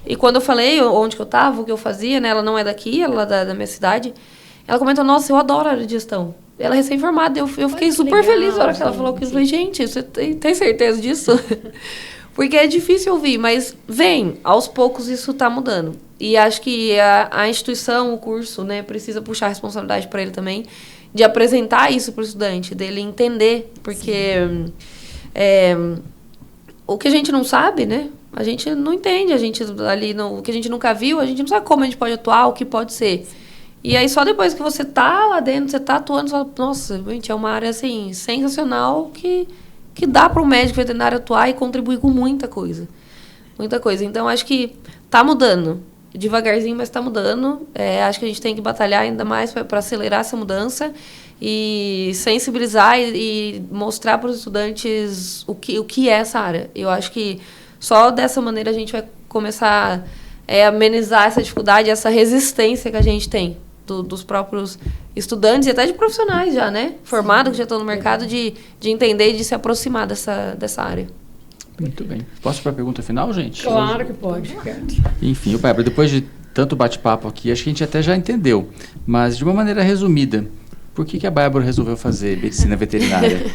e quando eu falei onde que eu estava, o que eu fazia, né, ela não é daqui, ela é da minha cidade, ela comentou, nossa, eu adoro a área de gestão. Ela é recém-formada, eu fiquei super feliz na hora que ela falou que eu falei, gente, você tem certeza disso? Porque é difícil ouvir, mas aos poucos isso está mudando. E acho que a instituição, o curso, né, precisa puxar a responsabilidade para ele também, de apresentar isso para o estudante, dele entender, porque o que a gente não sabe, né, a gente não entende, o que a gente nunca viu, a gente não sabe como a gente pode atuar, o que pode ser. E aí só depois que você está lá dentro, você está atuando, você fala, nossa, gente, é uma área assim, sensacional que dá para o médico veterinário atuar e contribuir com muita coisa. Muita coisa. Então, acho que está mudando. Devagarzinho, mas está mudando. Acho que a gente tem que batalhar ainda mais para acelerar essa mudança e sensibilizar e mostrar para os estudantes o que é essa área. Eu acho que só dessa maneira a gente vai começar a amenizar essa dificuldade, essa resistência que a gente tem dos próprios estudantes e até de profissionais já, né? Formados, que já estão no mercado, de entender e de se aproximar dessa área. Muito bem. Posso ir para a pergunta final, gente? Claro que pode. Enfim, Bárbara, depois de tanto bate-papo aqui, acho que a gente até já entendeu, mas de uma maneira resumida, por que a Bárbara resolveu fazer medicina veterinária?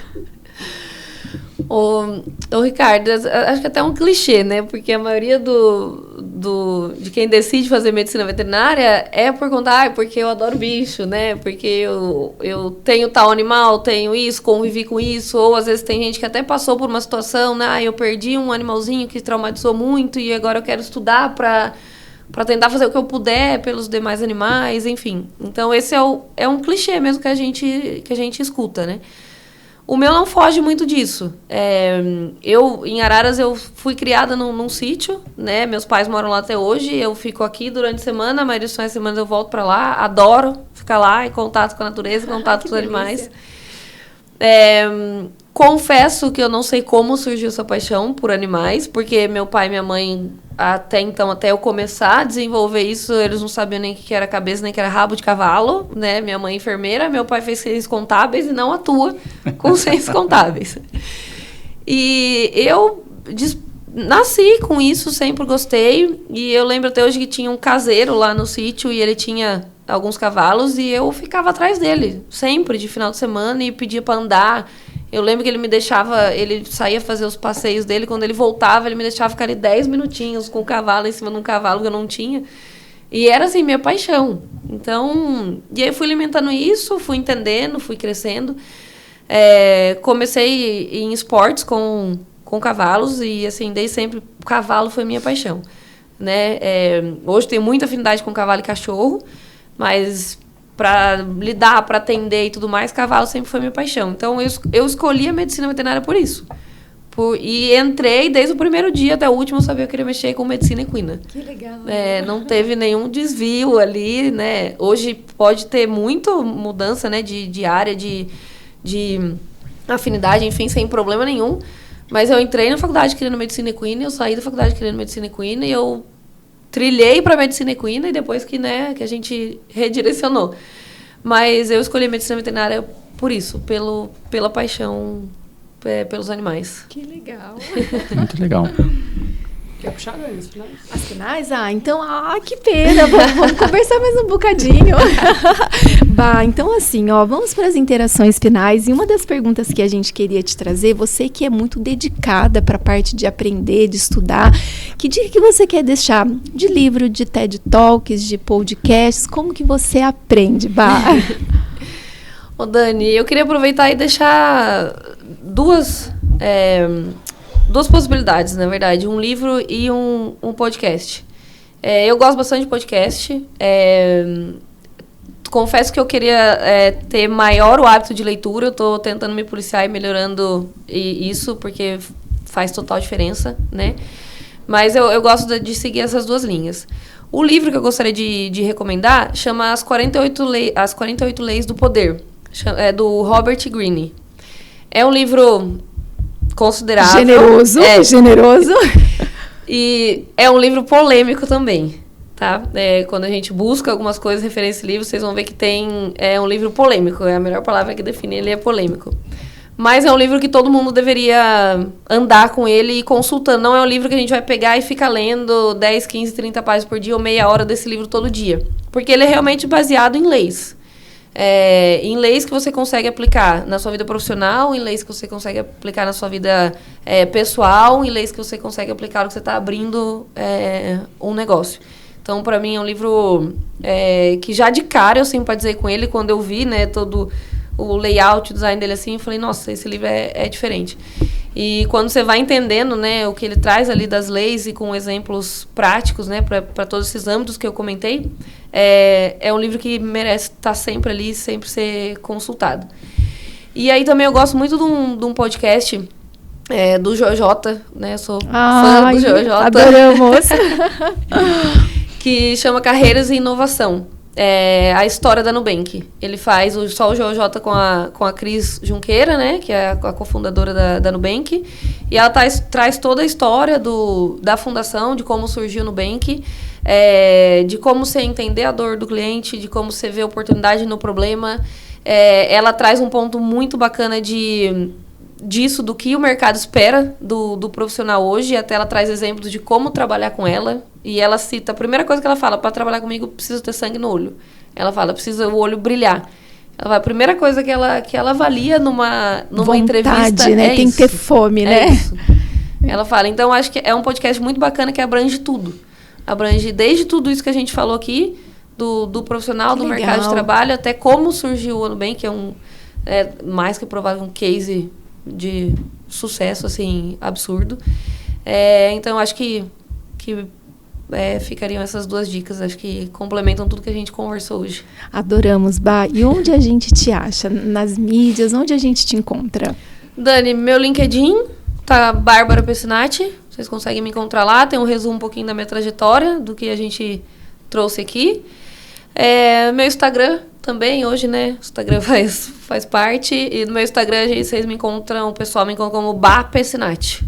Ô Ricardo, acho que até é um clichê, né? Porque a maioria de quem decide fazer medicina veterinária é por conta, porque eu adoro bicho, né? Porque eu tenho tal animal, tenho isso, convivi com isso. Ou às vezes tem gente que até passou por uma situação, né? Eu perdi um animalzinho que traumatizou muito e agora eu quero estudar para tentar fazer o que eu puder pelos demais animais, enfim. Então esse é um clichê mesmo que a gente escuta, né? O meu não foge muito disso. Em Araras, eu fui criada num sítio, né? Meus pais moram lá até hoje. Eu fico aqui durante a semana, a maioria dos finais de semana eu volto para lá. Adoro ficar lá em contato com a natureza, em contato com os animais. Confesso que eu não sei como surgiu essa paixão por animais, porque meu pai e minha mãe, até eu começar a desenvolver isso, eles não sabiam nem o que era cabeça, nem o que era rabo de cavalo, né? Minha mãe é enfermeira, meu pai fez ciências contábeis e não atua com ciências contábeis. E eu nasci com isso, sempre gostei, e eu lembro até hoje que tinha um caseiro lá no sítio e ele tinha alguns cavalos e eu ficava atrás dele, sempre, de final de semana, e pedia para andar. Eu lembro que ele saía fazer os passeios dele, quando ele voltava, ele me deixava ficar ali 10 minutinhos com o cavalo, em cima de um cavalo que eu não tinha. E era, assim, minha paixão. Então, e aí eu fui alimentando isso, fui entendendo, fui crescendo. Comecei em esportes com cavalos e, assim, desde sempre, o cavalo foi minha paixão, né? Hoje tenho muita afinidade com cavalo e cachorro, mas para lidar, para atender e tudo mais, cavalo sempre foi minha paixão. Então, eu escolhi a medicina veterinária por isso. E entrei, desde o primeiro dia até o último, eu sabia que eu queria mexer com medicina equina. Que legal. Não teve nenhum desvio ali, né? Hoje pode ter muita mudança, né, de área, de afinidade, enfim, sem problema nenhum. Mas eu entrei na faculdade querendo medicina equina, eu saí da faculdade querendo medicina equina e eu trilhei para medicina equina e depois que a gente redirecionou. Mas eu escolhi medicina veterinária por isso, pela paixão pelos animais. Que legal. Muito legal. Quer puxar, Dani, as finais? As finais? Então, que pena. Vamos conversar mais um bocadinho. Então assim, vamos para as interações finais. E uma das perguntas que a gente queria te trazer, você que é muito dedicada para a parte de aprender, de estudar, que dica que você quer deixar de livro, de TED Talks, de podcasts? Como que você aprende, Ô, Dani, eu queria aproveitar e deixar duas possibilidades, na verdade. Um livro e um podcast. Eu gosto bastante de podcast. Confesso que eu queria ter maior o hábito de leitura. Eu estou tentando me policiar e melhorando isso, porque faz total diferença, né? Mas eu gosto de seguir essas duas linhas. O livro que eu gostaria de recomendar chama As 48 Leis do Poder. É do Robert Greene. É um livro considerável. Generoso. E é um livro polêmico também, tá? Quando a gente busca algumas coisas referentes a esse livro, vocês vão ver que é um livro polêmico. É a melhor palavra que define ele, é polêmico. Mas é um livro que todo mundo deveria andar com ele e consultando. Não é um livro que a gente vai pegar e ficar lendo 10, 15, 30 páginas por dia ou meia hora desse livro todo dia. Porque ele é realmente baseado em leis. Em leis que você consegue aplicar na sua vida profissional, em leis que você consegue aplicar na sua vida pessoal, em leis que você consegue aplicar no que você está abrindo um negócio. Então, para mim, é um livro que já de cara eu simpatizei com ele. Quando eu vi, né, todo o layout, o design dele assim, eu falei, nossa, esse livro é diferente. E quando você vai entendendo, né, o que ele traz ali das leis e com exemplos práticos, né, para todos esses âmbitos que eu comentei, é um livro que merece estar sempre ali, sempre ser consultado. E aí também eu gosto muito de um podcast do Jojota, né, eu sou fã do Jojota. Adoramos! Que chama Carreiras e Inovação. A história da Nubank. Ele faz só o Jojota com a Cris Junqueira, né, que é a cofundadora da Nubank. E ela traz toda a história da fundação, de como surgiu o Nubank, de como você entender a dor do cliente, de como você vê a oportunidade no problema. Ela traz um ponto muito bacana disso, do que o mercado espera do profissional hoje, e até ela traz exemplos de como trabalhar com ela. E ela cita, a primeira coisa que ela fala, para trabalhar comigo, preciso ter sangue no olho. Ela fala, precisa o olho brilhar. Ela fala, a primeira coisa que ela avalia numa vontade, entrevista, né? Tem que ter fome, né? Isso. Ela fala, então acho que é um podcast muito bacana que abrange tudo. Abrange desde tudo isso que a gente falou aqui, do profissional, do mercado de trabalho, até como surgiu o Nubank, que é mais que provável um case de sucesso, assim, absurdo. Então, eu acho que ficariam essas 2 dicas, acho que complementam tudo que a gente conversou hoje. Adoramos, Bá. E onde a gente te acha? Nas mídias? Onde a gente te encontra? Dani, meu LinkedIn tá Bárbara Pessinati, vocês conseguem me encontrar lá, tem um resumo um pouquinho da minha trajetória, do que a gente trouxe aqui. Meu Instagram também, hoje, né, o Instagram faz parte, e no meu Instagram vocês me encontram, o pessoal me encontra como Bá Pessinati.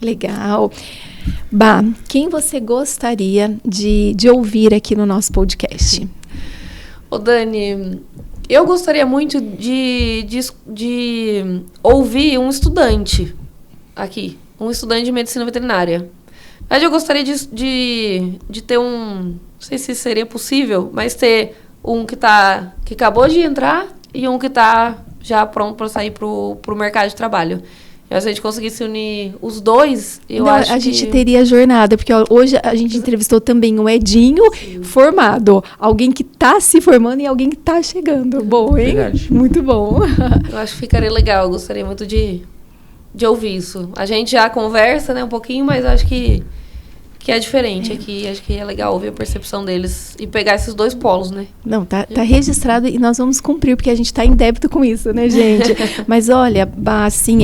Legal. Bá, quem você gostaria de ouvir aqui no nosso podcast? Ô, Dani, eu gostaria muito de ouvir um estudante aqui, um estudante de medicina veterinária. Mas eu gostaria de ter não sei se seria possível, mas ter um que acabou de entrar e um que está já pronto para sair para o mercado de trabalho. Se a gente conseguisse unir os dois, acho que... A gente teria jornada, porque hoje a gente entrevistou também o Edinho, sim, formado. Alguém que está se formando e alguém que está chegando. Bom, hein? Verdade. Muito bom. Eu acho que ficaria legal, eu gostaria muito de ouvir isso. A gente já conversa, né, um pouquinho, mas acho que é diferente aqui. Acho que é legal ouvir a percepção deles e pegar esses 2 polos, né? Não, tá registrado e nós vamos cumprir, porque a gente tá em débito com isso, né, gente? Mas olha, assim,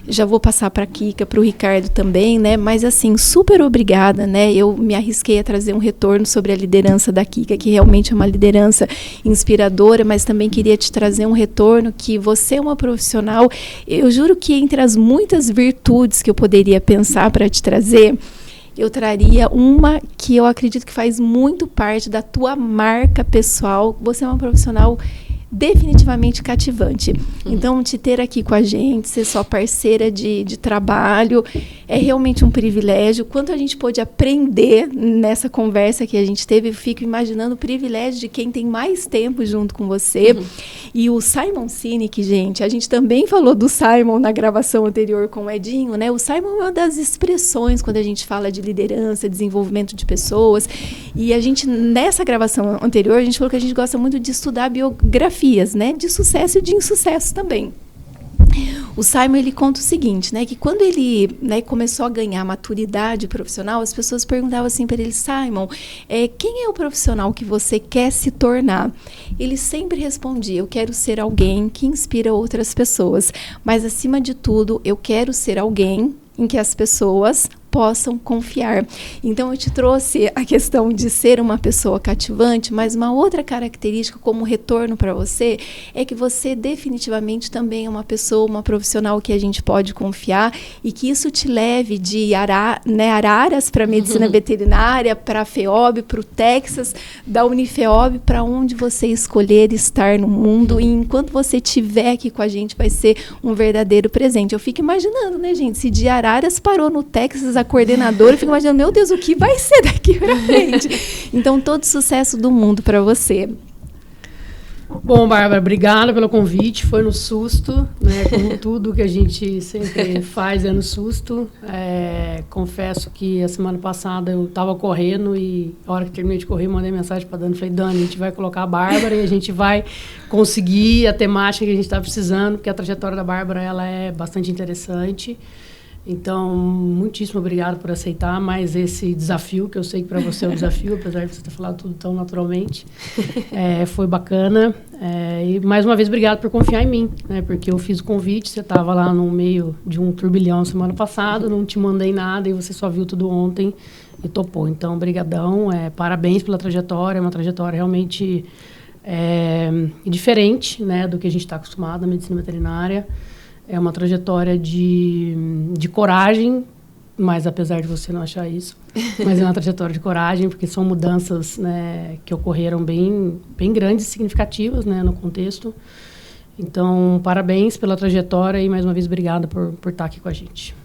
já vou passar para a Kika, para o Ricardo também, né? Mas assim, super obrigada, né? Eu me arrisquei a trazer um retorno sobre a liderança da Kika, que realmente é uma liderança inspiradora, mas também queria te trazer um retorno que você é uma profissional. Eu juro que entre as muitas virtudes que eu poderia pensar para te trazer, eu traria uma que eu acredito que faz muito parte da tua marca pessoal. Você é uma profissional definitivamente cativante. Então, te ter aqui com a gente, ser sua parceira de trabalho, é realmente um privilégio. Quanto a gente pôde aprender nessa conversa que a gente teve, eu fico imaginando o privilégio de quem tem mais tempo junto com você. E o Simon Sinek, gente, a gente também falou do Simon na gravação anterior com o Edinho, né? O Simon é uma das expressões quando a gente fala de liderança, desenvolvimento de pessoas. E a gente, nessa gravação anterior, a gente falou que a gente gosta muito de estudar biografias, né? De sucesso e de insucesso também. O Simon, ele conta o seguinte, né, que quando ele, né, começou a ganhar maturidade profissional, as pessoas perguntavam assim para ele: Simon, quem é o profissional que você quer se tornar? Ele sempre respondia: eu quero ser alguém que inspira outras pessoas, mas acima de tudo, eu quero ser alguém em que as pessoas possam confiar. Então, eu te trouxe a questão de ser uma pessoa cativante, mas uma outra característica como retorno para você é que você definitivamente também é uma pessoa, uma profissional que a gente pode confiar, e que isso te leve de Araras para medicina veterinária, para a FEOB, para o Texas, da Unifeob, para onde você escolher estar no mundo. E enquanto você estiver aqui com a gente, vai ser um verdadeiro presente. Eu fico imaginando, né, gente, se de Araras parou no Texas a coordenadora, eu fico imaginando, meu Deus, o que vai ser daqui para frente? Então, todo sucesso do mundo para você. Bom, Bárbara, obrigada pelo convite. Foi no susto, né? Como tudo que a gente sempre faz é no susto. Confesso que a semana passada eu estava correndo e a hora que terminei de correr, mandei mensagem para Dani. Falei: Dani, a gente vai colocar a Bárbara e a gente vai conseguir a temática que a gente está precisando, porque a trajetória da Bárbara ela é bastante interessante. Então, muitíssimo obrigado por aceitar mais esse desafio, que eu sei que para você é um desafio, apesar de você ter falado tudo tão naturalmente. Foi bacana. E, mais uma vez, obrigado por confiar em mim, né? Porque eu fiz o convite, você estava lá no meio de um turbilhão semana passada, não te mandei nada e você só viu tudo ontem e topou. Então, brigadão. Parabéns pela trajetória, é uma trajetória realmente diferente, né, do que a gente está acostumado na medicina veterinária. É uma trajetória de coragem, mas apesar de você não achar isso, mas é uma trajetória de coragem, porque são mudanças, né, que ocorreram bem grandes e significativas, né, no contexto. Então, parabéns pela trajetória e, mais uma vez, obrigada por estar aqui com a gente.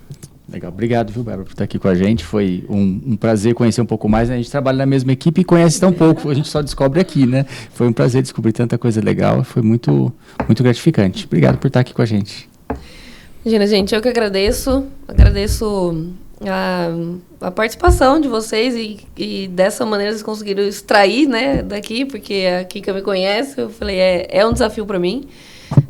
Legal, obrigado, viu, Bárbara, por estar aqui com a gente. Foi um prazer conhecer um pouco mais, né? A gente trabalha na mesma equipe e conhece tão pouco, a gente só descobre aqui, né? Foi um prazer descobrir tanta coisa legal, foi muito, muito gratificante. Obrigado por estar aqui com a gente. Imagina, gente, eu que agradeço a participação de vocês e dessa maneira vocês conseguiram extrair, né, daqui, porque a Kika me conhece, eu falei, é um desafio para mim,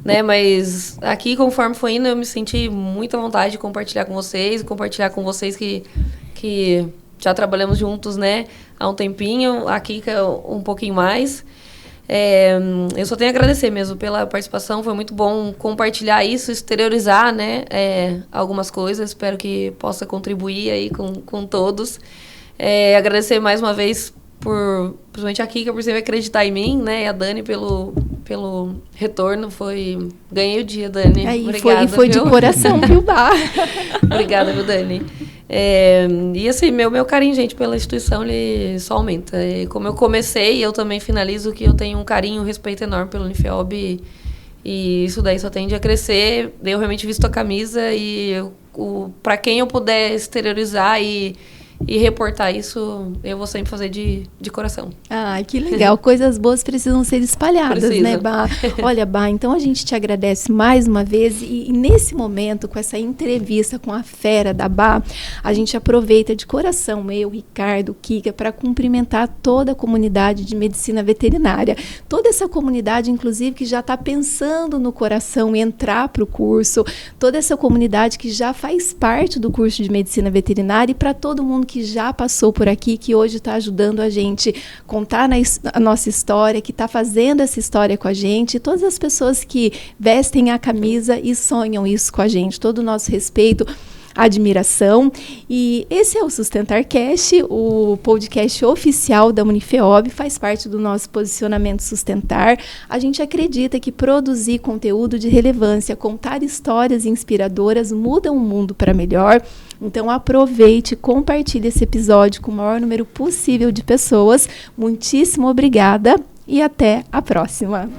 né, mas aqui, conforme foi indo, eu me senti muita vontade de compartilhar com vocês que já trabalhamos juntos, né, há um tempinho, a Kika um pouquinho mais. Eu só tenho a agradecer mesmo pela participação, foi muito bom compartilhar isso, exteriorizar, né, algumas coisas, espero que possa contribuir aí com todos. Agradecer mais uma vez principalmente a Kika por sempre acreditar em mim, né, e a Dani pelo retorno, ganhei o dia, Dani. Obrigada, foi de coração, viu, Bá? Obrigada, viu, Dani? E assim, meu carinho, gente, pela instituição, ele só aumenta. Como eu comecei, eu também finalizo que eu tenho um carinho e um respeito enorme pelo Unifeob, e isso daí só tende a crescer. Eu realmente visto a camisa e para quem eu puder exteriorizar e reportar isso, eu vou sempre fazer de coração. Ah, que legal. Coisas boas precisam ser espalhadas, né, Bá? Olha, Bá, então a gente te agradece mais uma vez e nesse momento, com essa entrevista com a fera da Bá, a gente aproveita de coração, eu, Ricardo, Kika, para cumprimentar toda a comunidade de medicina veterinária. Toda essa comunidade, inclusive, que já está pensando no coração em entrar para o curso, toda essa comunidade que já faz parte do curso de medicina veterinária e para todo mundo que já passou por aqui, que hoje está ajudando a gente contar a nossa história, que está fazendo essa história com a gente, e todas as pessoas que vestem a camisa e sonham isso com a gente, todo o nosso respeito, admiração. E esse é o SustentarCast, o podcast oficial da Unifeob, faz parte do nosso posicionamento Sustentar. A gente acredita que produzir conteúdo de relevância, contar histórias inspiradoras mudam o mundo para melhor. Então aproveite, compartilhe esse episódio com o maior número possível de pessoas. Muitíssimo obrigada e até a próxima.